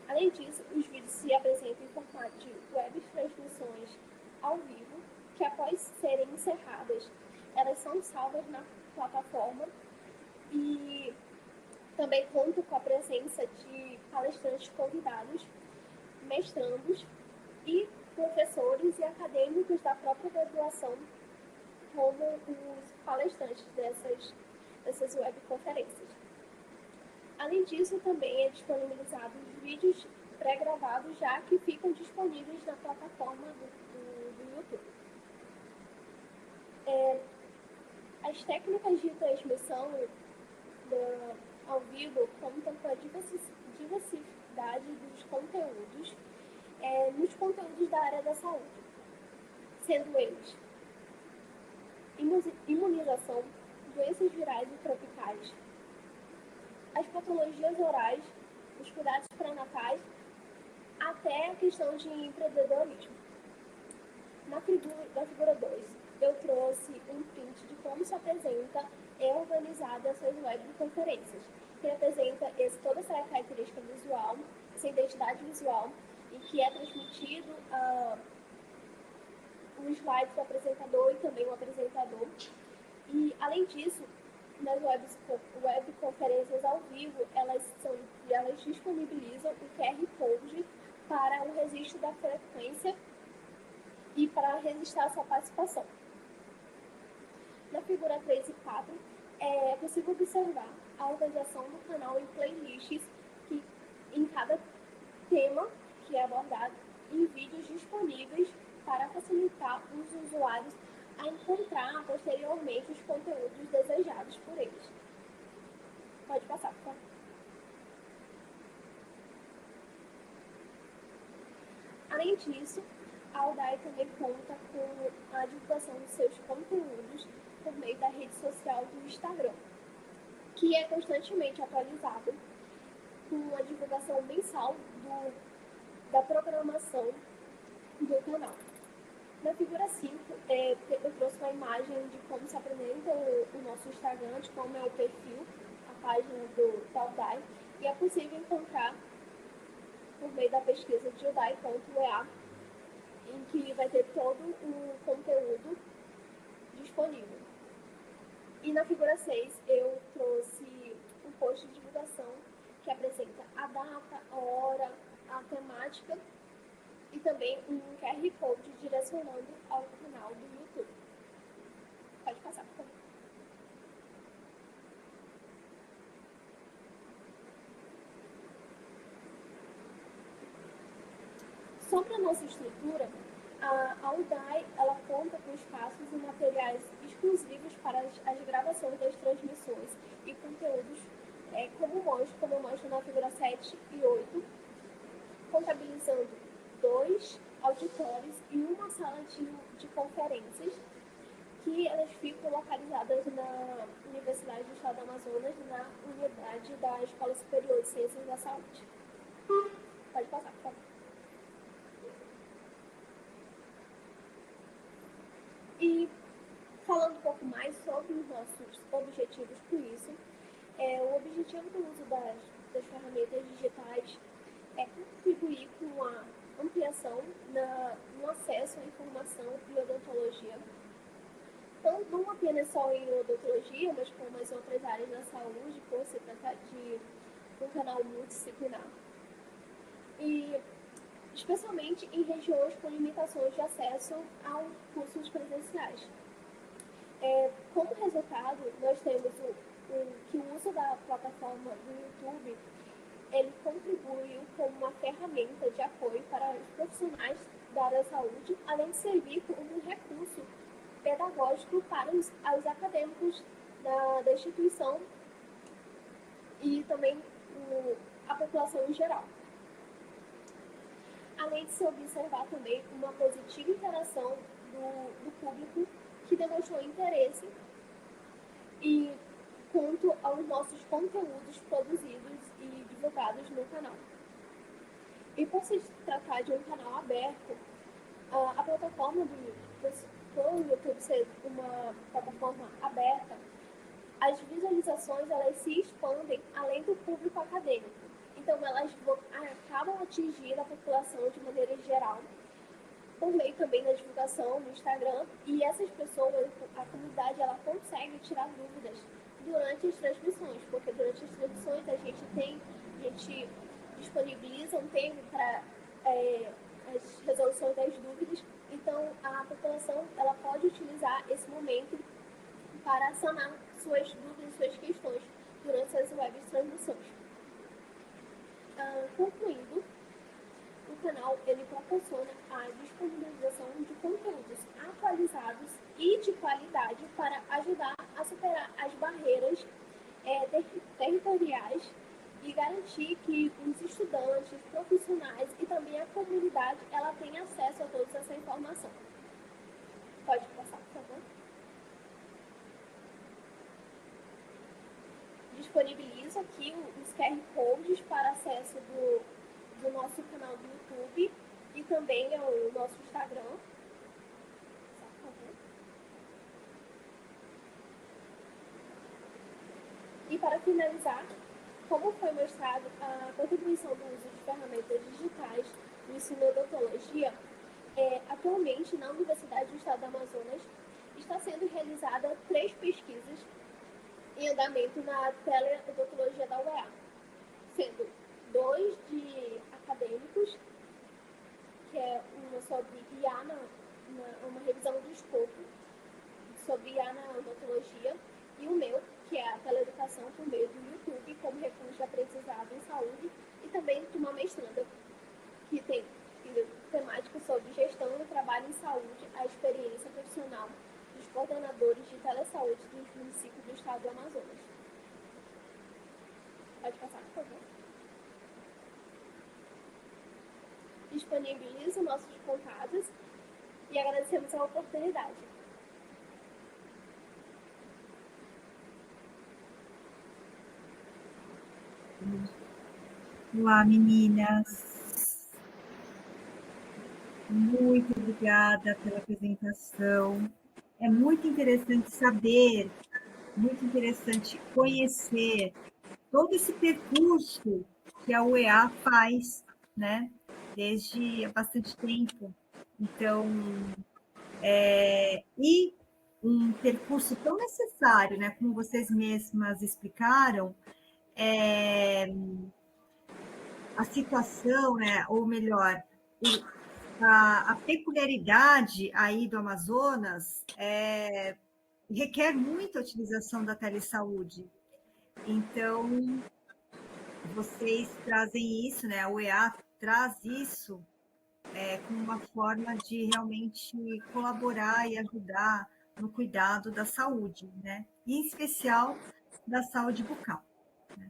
Speaker 3: Além disso, os vídeos se apresentam em formato de web transmissões ao vivo, que após serem encerradas, elas são salvas na plataforma e também contam com a presença de palestrantes convidados, mestrandos e professores e acadêmicos da própria graduação, como os palestrantes dessas webconferências. Além disso, também é disponibilizado vídeos pré-gravados, já que ficam disponíveis na plataforma do YouTube. As técnicas de transmissão ao vivo contam com a diversidade dos conteúdos nos conteúdos da área da saúde, sendo eles imunização, doenças virais e tropicais, as patologias orais, os cuidados pré-natais, até a questão de empreendedorismo. Na figura 2, eu trouxe um print de como se apresenta e organizada essas webconferências, que apresenta toda essa característica visual, essa identidade visual, em que é transmitido o slide do apresentador e também o apresentador. E, além disso, nas webconferências ao vivo, elas disponibilizam o QR Code para o registro da frequência e para registrar a sua participação. Na figura 3 e 4, é possível observar a organização do canal em playlists que, em cada tema que é abordado, em vídeos disponíveis para facilitar os usuários a encontrar posteriormente os conteúdos desejados por eles. Pode passar, por favor. Além disso, a Udai também conta com a divulgação de seus conteúdos por meio da rede social do Instagram, que é constantemente atualizado com a divulgação mensal da programação do canal. Na figura 5, eu trouxe uma imagem de como se apresenta o nosso Instagram, de como é o perfil, a página da Udai, e é possível encontrar por meio da pesquisa de udai.ea, em que vai ter todo o conteúdo disponível. E na figura 6, eu trouxe um post de divulgação que apresenta a data, a hora, a temática e também um QR Code direcionando ao canal do YouTube. Pode passar, por favor. Sobre a nossa estrutura, a Udai ela conta com espaços e materiais exclusivos para as gravações das transmissões e conteúdos, como eu mostro na figura 7 e 8, contabilizando 2 auditórios e uma sala de conferências, que elas ficam localizadas na Universidade do Estado do Amazonas, na unidade da Escola Superior de Ciências da Saúde. Pode passar, por favor. E falando um pouco mais sobre os nossos objetivos com isso, o objetivo do uso das ferramentas digitais é contribuir com a ampliação no acesso à informação em odontologia, não apenas só em odontologia, mas como as outras áreas da saúde, por se tratar de um canal multidisciplinar. E especialmente em regiões com limitações de acesso aos cursos presenciais. Como resultado, nós temos que o uso da plataforma do YouTube ele contribuiu como uma ferramenta de apoio para os profissionais da área da saúde, além de servir como um recurso pedagógico para os acadêmicos da instituição e também a população em geral. Além de se observar também uma positiva interação do público que demonstrou interesse e quanto aos nossos conteúdos produzidos e divulgados no canal. E por se tratar de um canal aberto, a plataforma por o YouTube ser uma plataforma aberta, as visualizações elas se expandem além do público acadêmico. Então, elas acabam atingindo a população de maneira geral, por meio também da divulgação no Instagram, e essas pessoas, a comunidade, ela consegue tirar dúvidas durante as transmissões, porque durante as transmissões a gente disponibiliza um tempo para as resoluções das dúvidas, então a população ela pode utilizar esse momento para sanar suas dúvidas, suas questões durante as web transmissões. Concluindo, o canal ele proporciona a disponibilização de conteúdos atualizados e de qualidade para ajudar a superar as barreiras territoriais e garantir que os estudantes, profissionais e também a comunidade universidade ela tem acesso a toda essa informação. Pode passar, por favor. Disponibilizo aqui os QR Codes para acesso do nosso canal do YouTube e também ao nosso Instagram. Por favor. E para finalizar, como foi mostrado a contribuição do uso de ferramentas digitais no ensino de odontologia, atualmente na Universidade do Estado do Amazonas está sendo realizada 3 pesquisas em andamento na teleodontologia da UEA, sendo 2 de acadêmicos, que é uma sobre IA, uma revisão do escopo sobre IA na odontologia, e o meu, que é a teleeducação por meio do YouTube como recurso de aprendizado em saúde, e também uma mestranda, que tem temática sobre gestão do trabalho em saúde, a experiência profissional dos coordenadores de telesaúde dos municípios do estado do Amazonas. Pode passar, por favor. Disponibilizo nossos contatos e agradecemos a oportunidade.
Speaker 2: Olá, meninas. Muito obrigada pela apresentação. É muito interessante saber, muito interessante conhecer todo esse percurso que a UEA faz, né? Desde há bastante tempo. Então, e um percurso tão necessário, né? Como vocês mesmas explicaram, a situação, né? Ou melhor, a peculiaridade aí do Amazonas requer muita utilização da telesaúde. Então, vocês trazem isso, né? A UEA traz isso como uma forma de realmente colaborar e ajudar no cuidado da saúde, né? E, em especial, da saúde bucal. Né?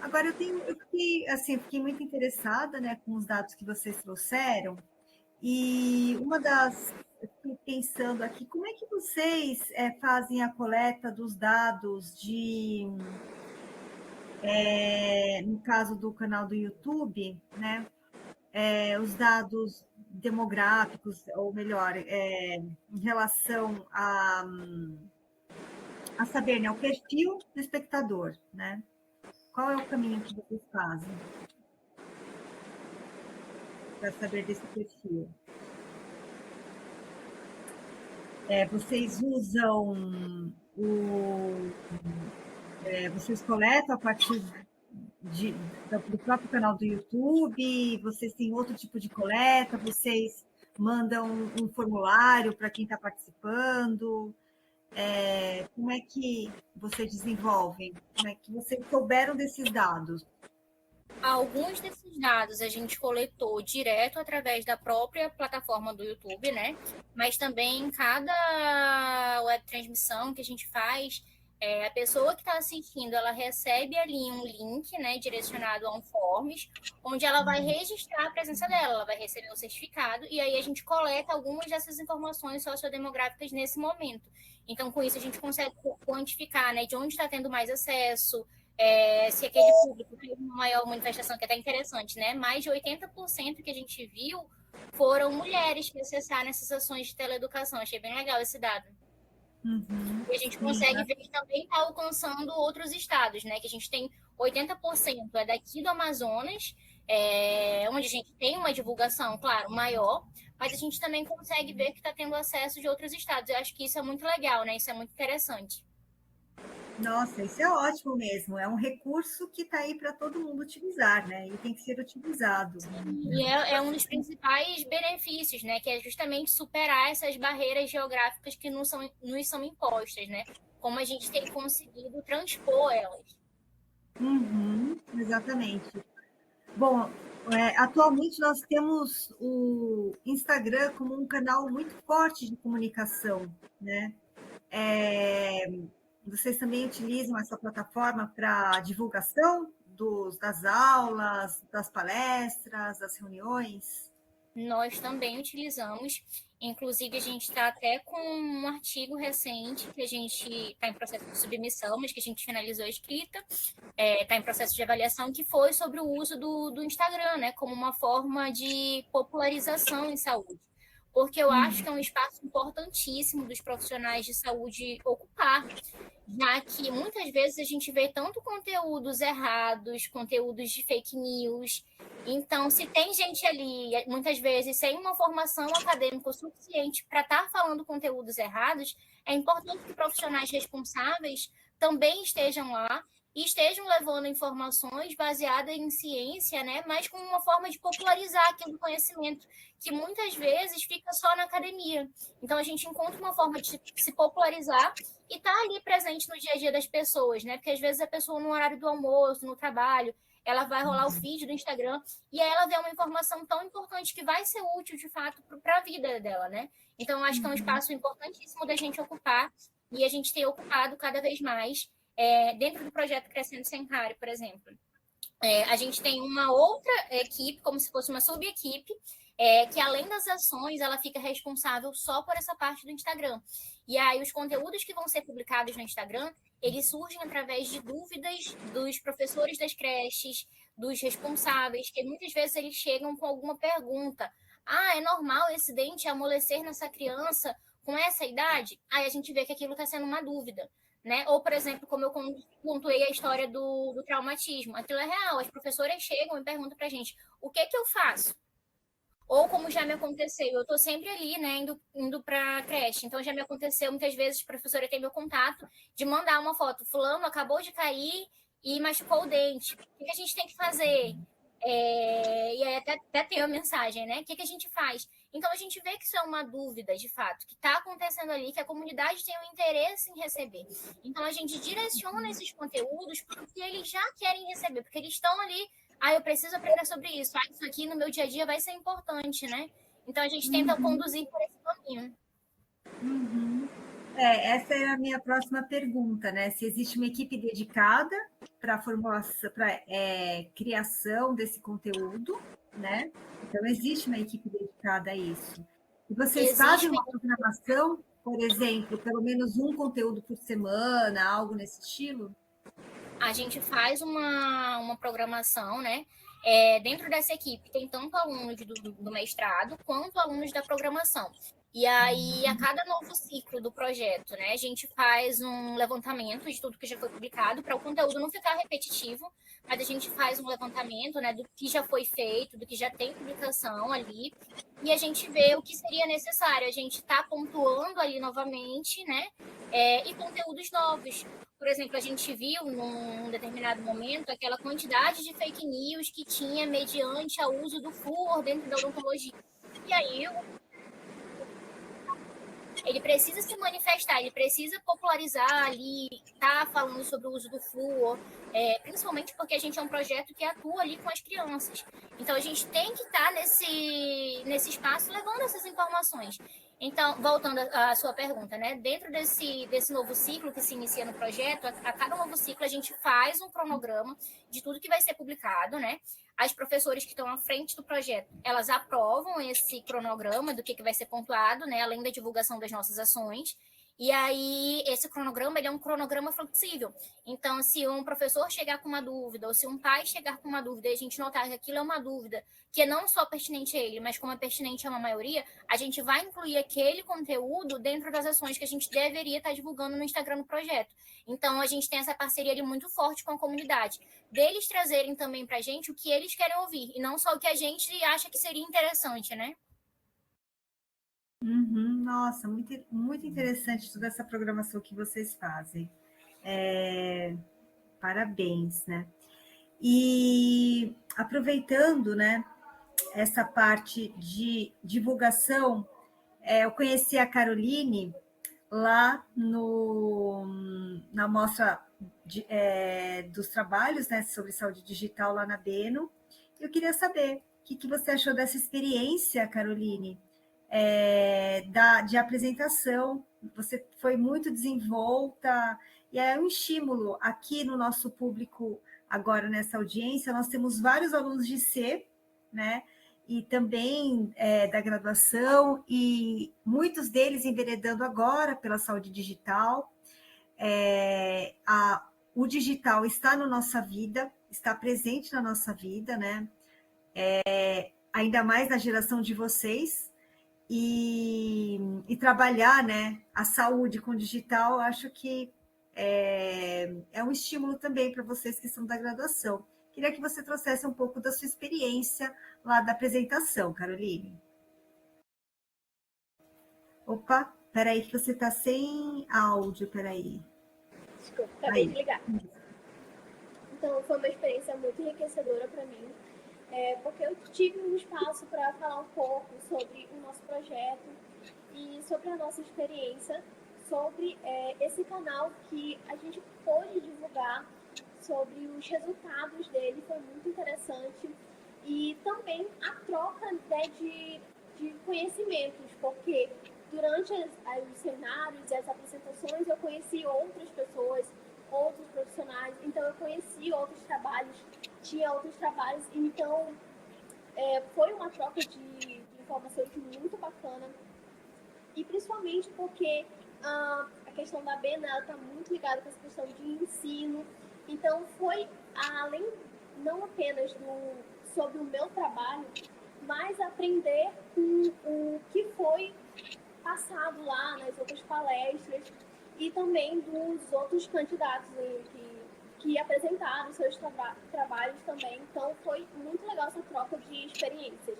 Speaker 2: Agora, fiquei muito interessada, né, com os dados que vocês trouxeram, e fiquei pensando aqui, como é que vocês fazem a coleta dos dados no caso do canal do YouTube, né? Os dados demográficos, ou melhor, em relação a saber, né, o perfil do espectador, né? Qual é o caminho que vocês fazem para saber desse perfil? Vocês usam vocês coletam a partir do próprio canal do YouTube? Vocês têm outro tipo de coleta? Vocês mandam um formulário para quem está participando? Como é que vocês desenvolvem? Como é que vocês souberam desses dados?
Speaker 1: Alguns desses dados a gente coletou direto através da própria plataforma do YouTube, né? Mas também em cada web transmissão que a gente faz, a pessoa que está assistindo, ela recebe ali um link, né, direcionado a um forms, onde ela vai registrar a presença dela, ela vai receber o certificado, e aí a gente coleta algumas dessas informações sociodemográficas nesse momento. Então, com isso, a gente consegue quantificar, né, de onde está tendo mais acesso, se aquele público teve uma maior manifestação, que é até interessante, né? Mais de 80% que a gente viu foram mulheres que acessaram essas ações de teleeducação. Achei bem legal esse dado.
Speaker 2: Uhum.
Speaker 1: E a gente consegue ver que também está alcançando outros estados, né? Que a gente tem 80% daqui do Amazonas, onde a gente tem uma divulgação, claro, maior, mas a gente também consegue ver que está tendo acesso de outros estados. Eu acho que isso é muito legal, né? Isso é muito interessante.
Speaker 2: Nossa, isso é ótimo mesmo. É um recurso que está aí para todo mundo utilizar, né? E tem que ser utilizado.
Speaker 1: E é um dos principais benefícios, né? Que é justamente superar essas barreiras geográficas que nos são impostas, né? Como a gente tem conseguido transpor elas.
Speaker 2: Uhum, exatamente. Bom, atualmente nós temos o Instagram como um canal muito forte de comunicação, né? Vocês também utilizam essa plataforma para divulgação das aulas, das palestras, das reuniões?
Speaker 1: Nós também utilizamos, inclusive a gente está até com um artigo recente que a gente está em processo de submissão, mas que a gente finalizou a escrita, está em processo de avaliação, que foi sobre o uso do Instagram, né, como uma forma de popularização em saúde. Porque eu acho que é um espaço importantíssimo dos profissionais de saúde ocupar, já que muitas vezes a gente vê tanto conteúdos errados, conteúdos de fake news. Então, se tem gente ali, muitas vezes, sem uma formação acadêmica suficiente para estar falando conteúdos errados, é importante que profissionais responsáveis também estejam lá e estejam levando informações baseadas em ciência, né, mas com uma forma de popularizar aquele conhecimento, que muitas vezes fica só na academia. Então, a gente encontra uma forma de se popularizar e tá ali presente no dia a dia das pessoas, né? Porque às vezes a pessoa no horário do almoço, no trabalho, ela vai rolar o feed do Instagram e aí ela vê uma informação tão importante que vai ser útil de fato para a vida dela, né? Então eu acho que é um espaço importantíssimo da gente ocupar e a gente tem ocupado cada vez mais dentro do projeto Crescendo Sem Cárie, por exemplo. A gente tem uma outra equipe, como se fosse uma sub-equipe, que além das ações, ela fica responsável só por essa parte do Instagram. E aí os conteúdos que vão ser publicados no Instagram, eles surgem através de dúvidas dos professores das creches, dos responsáveis, que muitas vezes eles chegam com alguma pergunta. Ah, é normal esse dente amolecer nessa criança com essa idade? Aí a gente vê que aquilo está sendo uma dúvida. Né? Ou, por exemplo, como eu pontuei a história do traumatismo. Aquilo é real. As professoras chegam e perguntam para a gente, o que eu faço? Ou como já me aconteceu, eu estou sempre ali, né, indo para a creche. Então já me aconteceu muitas vezes, a professora tem meu contato, de mandar uma foto. Fulano acabou de cair e machucou o dente. O que a gente tem que fazer? E aí até tem a mensagem, né? O que a gente faz? Então a gente vê que isso é uma dúvida, de fato, que está acontecendo ali, que a comunidade tem um interesse em receber. Então a gente direciona esses conteúdos para o que eles já querem receber, porque eles estão ali. Eu preciso aprender sobre isso. Isso aqui no meu dia a dia vai ser importante, né? Então a gente tenta conduzir por esse caminho.
Speaker 2: Essa é a minha próxima pergunta, né? Se existe uma equipe dedicada para a formulação, para criação desse conteúdo, né? Então, existe uma equipe dedicada a isso. E vocês fazem uma programação, por exemplo, pelo menos um conteúdo por semana, algo nesse estilo?
Speaker 1: A gente faz uma programação, né? Dentro dessa equipe tem tanto alunos do mestrado quanto alunos da programação. E aí, a cada novo ciclo do projeto, né, a gente faz um levantamento de tudo que já foi publicado, para o conteúdo não ficar repetitivo, mas a gente faz um levantamento, né, do que já foi feito, do que já tem publicação ali, e a gente vê o que seria necessário. A gente está pontuando ali novamente, né, e conteúdos novos. Por exemplo, a gente viu num determinado momento aquela quantidade de fake news que tinha mediante o uso do flúor dentro da odontologia. E aí ele precisa se manifestar, ele precisa popularizar ali, tá falando sobre o uso do flúor, principalmente porque a gente é um projeto que atua ali com as crianças. Então a gente tem que estar nesse espaço levando essas informações. Então, voltando à sua pergunta, né? Dentro desse novo ciclo que se inicia no projeto, a cada novo ciclo a gente faz um cronograma de tudo que vai ser publicado, né? As professoras que estão à frente do projeto, elas aprovam esse cronograma do que vai ser pontuado, né? Além da divulgação das nossas ações. E aí, esse cronograma, ele é um cronograma flexível. Então, se um professor chegar com uma dúvida, ou se um pai chegar com uma dúvida, e a gente notar que aquilo é uma dúvida que é não só pertinente a ele, mas como é pertinente a uma maioria, a gente vai incluir aquele conteúdo dentro das ações que a gente deveria estar divulgando no Instagram do projeto. Então, a gente tem essa parceria ali muito forte com a comunidade, deles trazerem também para a gente o que eles querem ouvir, e não só o que a gente acha que seria interessante, né?
Speaker 2: Nossa, muito, muito interessante toda essa programação que vocês fazem. Parabéns, né? E aproveitando, né, essa parte de divulgação, eu conheci a Caroline lá na mostra dos trabalhos, né, sobre saúde digital lá na Beno. Eu queria saber o que você achou dessa experiência, Caroline, de apresentação. Você foi muito desenvolta e é um estímulo aqui no nosso público agora nessa audiência. Nós temos vários alunos de C, né? e também da graduação, e muitos deles enveredando agora pela saúde digital. O digital está na nossa vida, está presente na nossa vida, né? Ainda mais na geração de vocês, e trabalhar, né, a saúde com o digital, acho que é um estímulo também para vocês que são da graduação. Queria que você trouxesse um pouco da sua experiência lá da apresentação, Caroline. Opa, peraí que você está sem áudio, peraí.
Speaker 3: Desculpa, acabei de ligar. Então, foi uma experiência muito enriquecedora para mim, porque eu tive um espaço para falar um pouco sobre o nosso projeto e sobre a nossa experiência, sobre esse canal que a gente pôde divulgar, sobre os resultados dele, foi muito interessante. E também a troca, né, de conhecimentos, porque durante os cenários e as apresentações eu conheci outras pessoas, outros profissionais, então eu conheci outros trabalhos, tinha outros trabalhos, então foi uma troca de informações muito bacana, e principalmente porque a questão da BENA está muito ligada com essa questão de ensino, então foi além, não apenas sobre o meu trabalho, mas aprender com o que foi passado lá nas outras palestras e também dos outros candidatos que apresentaram seus trabalhos também. Então, foi muito legal essa troca de experiências.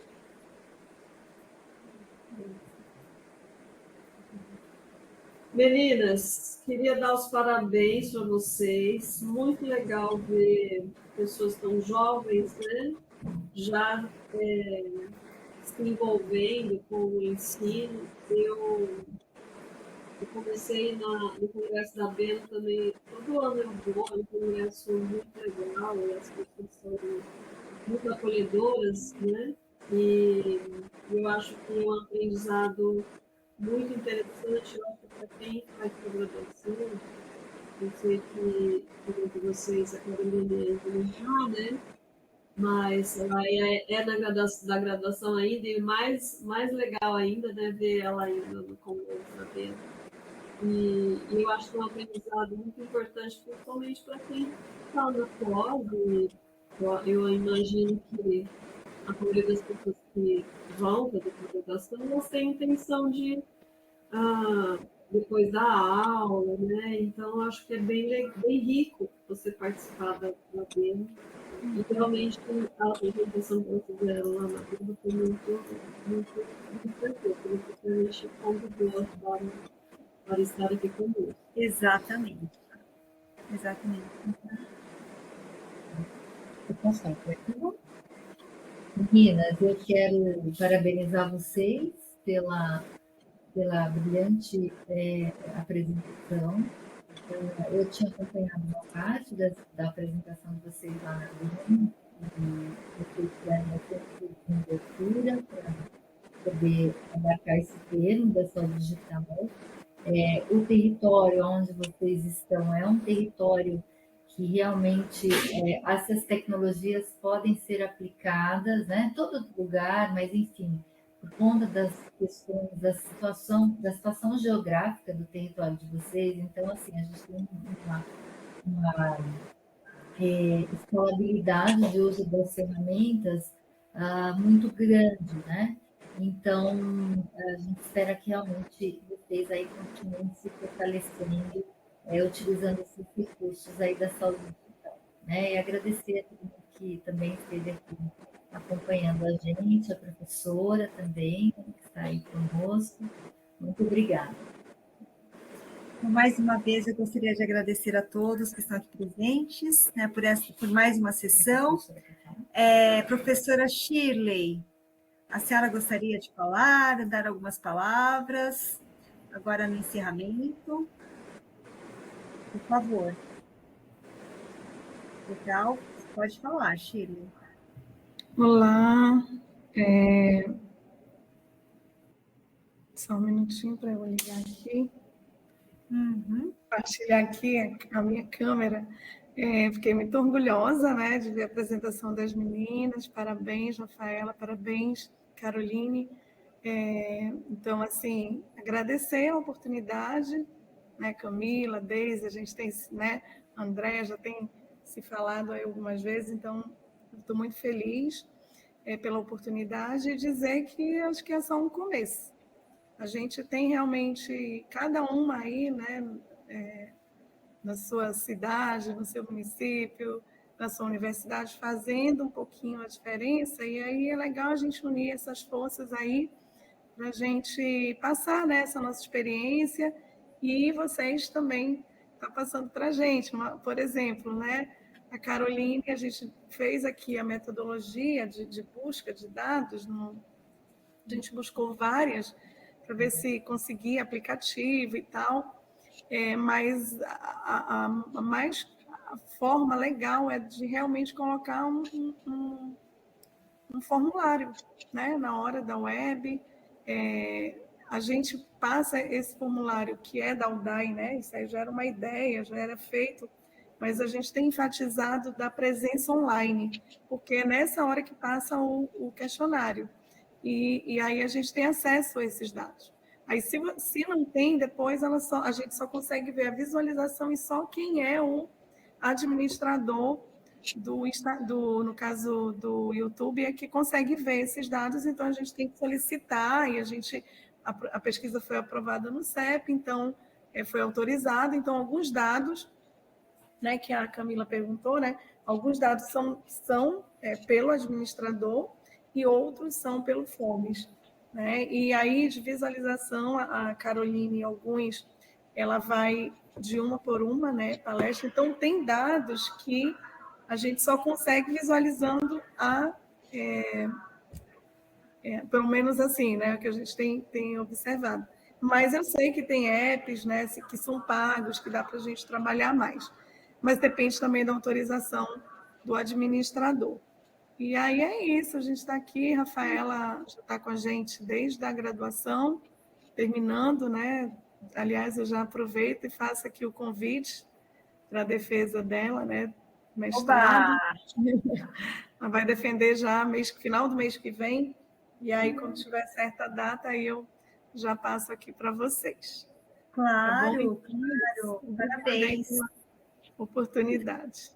Speaker 4: Meninas, queria dar os parabéns para vocês. Muito legal ver pessoas tão jovens, né? Já se envolvendo com o ensino. Eu comecei no Congresso da BENA também. Todo ano eu vou, é um congresso muito legal, e as pessoas são muito acolhedoras, né? E eu acho que é um aprendizado muito interessante. Eu acho que para quem faz graduação, eu sei que de vocês, a Carolina já, né? Mas ela da graduação ainda, e mais legal ainda, né, ver ela ainda no Congresso da BENA. E eu acho que é um aprendizado muito importante, principalmente para quem está na pós, e eu imagino que a maioria das pessoas que vão fazer graduação, elas têm intenção de, depois da aula, né? Então, acho que é bem rico você participar da BEM. E realmente a apresentação que vocês fizeram lá na BEM foi muito perfeita. Você realmente convidou para estar aqui conosco.
Speaker 2: Exatamente.
Speaker 5: Meninas, eu quero parabenizar vocês pela brilhante apresentação. Eu tinha acompanhado uma parte da apresentação de vocês lá na BEM, e vocês tiveram bastante desenvoltura para poder abarcar esse termo da saúde digital. O território onde vocês estão é um território que realmente essas tecnologias podem ser aplicadas, né, em todo lugar, mas enfim, por conta das questões da situação geográfica do território de vocês, então assim a gente tem uma escalabilidade de uso das ferramentas muito grande, né? Então, a gente espera que realmente vocês aí continuem se fortalecendo, utilizando esses recursos aí da saúde digital, né? E agradecer a todo mundo que também esteve aqui acompanhando a gente, a professora também, que está aí conosco. Muito obrigada.
Speaker 2: Mais uma vez, eu gostaria de agradecer a todos que estão aqui presentes, né, por mais uma sessão. Professora Shirley, a senhora gostaria de falar, dar algumas palavras, agora no encerramento? Por favor. Legal, pode falar, Shirley.
Speaker 6: Olá, só um minutinho para eu ligar aqui. Compartilhar aqui a minha câmera. Fiquei muito orgulhosa, né, de ver a apresentação das meninas. Parabéns, Rafaela, parabéns, Caroline. Então, assim, agradecer a oportunidade, né, Camila, Deise, a gente tem, né, André já tem se falado aí algumas vezes, então estou muito feliz pela oportunidade e dizer que acho que é só um começo. A gente tem realmente, cada uma aí, né, na sua cidade, no seu município, na sua universidade, fazendo um pouquinho a diferença, e aí é legal a gente unir essas forças aí para a gente passar, né, essa nossa experiência e vocês também estão passando para a gente. Por exemplo, né, a Caroline, a gente fez aqui a metodologia de busca de dados, a gente buscou várias para ver se conseguia aplicativo e tal, mas a forma legal é de realmente colocar um formulário, né, na hora da web. A gente passa esse formulário que é da UDAI, né, isso aí já era uma ideia, já era feito, mas a gente tem enfatizado da presença online, porque é nessa hora que passa o questionário. E aí a gente tem acesso a esses dados. Aí, se não tem, depois a gente só consegue ver a visualização e só quem é o administrador no caso do YouTube, é que consegue ver esses dados, então a gente tem que solicitar, e a pesquisa foi aprovada no CEP, então foi autorizado, então alguns dados, né, que a Camila perguntou, né, alguns dados são pelo administrador e outros são pelo FOMES, né? E aí, de visualização, a Caroline, alguns, ela vai de uma por uma, né, palestra. Então, tem dados que a gente só consegue visualizando pelo menos assim, né, que a gente tem observado. Mas eu sei que tem apps, né, que são pagos, que dá para a gente trabalhar mais. Mas depende também da autorização do administrador. E aí é isso, a gente está aqui, Rafaela já está com a gente desde a graduação, terminando, né? Aliás, eu já aproveito e faço aqui o convite para a defesa dela, né? Mestrado. Ela vai defender já final do mês que vem, e aí, quando tiver certa data, aí eu já passo aqui para vocês.
Speaker 2: Claro,
Speaker 6: tá
Speaker 2: claro. Parabéns.
Speaker 6: Oportunidade.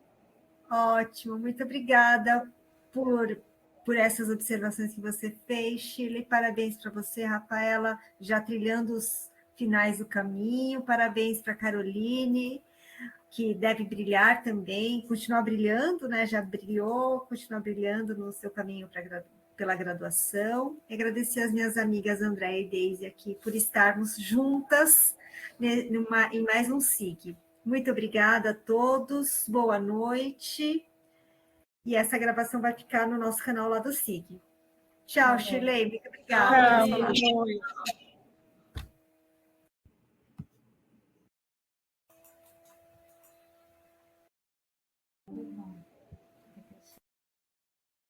Speaker 2: Ótimo, muito obrigada por essas observações que você fez, Shirley. Parabéns para você, Rafaela, já trilhando os finais do caminho. Parabéns para a Caroline, que deve brilhar também, continuar brilhando, né? Já brilhou, continuar brilhando no seu caminho pela graduação. E agradecer às minhas amigas André e Deise aqui por estarmos juntas em mais um SIG. Muito obrigada a todos, boa noite. E essa gravação vai ficar no nosso canal lá do SIG. Tchau, Shirley, muito obrigada.
Speaker 6: Tchau, boa noite.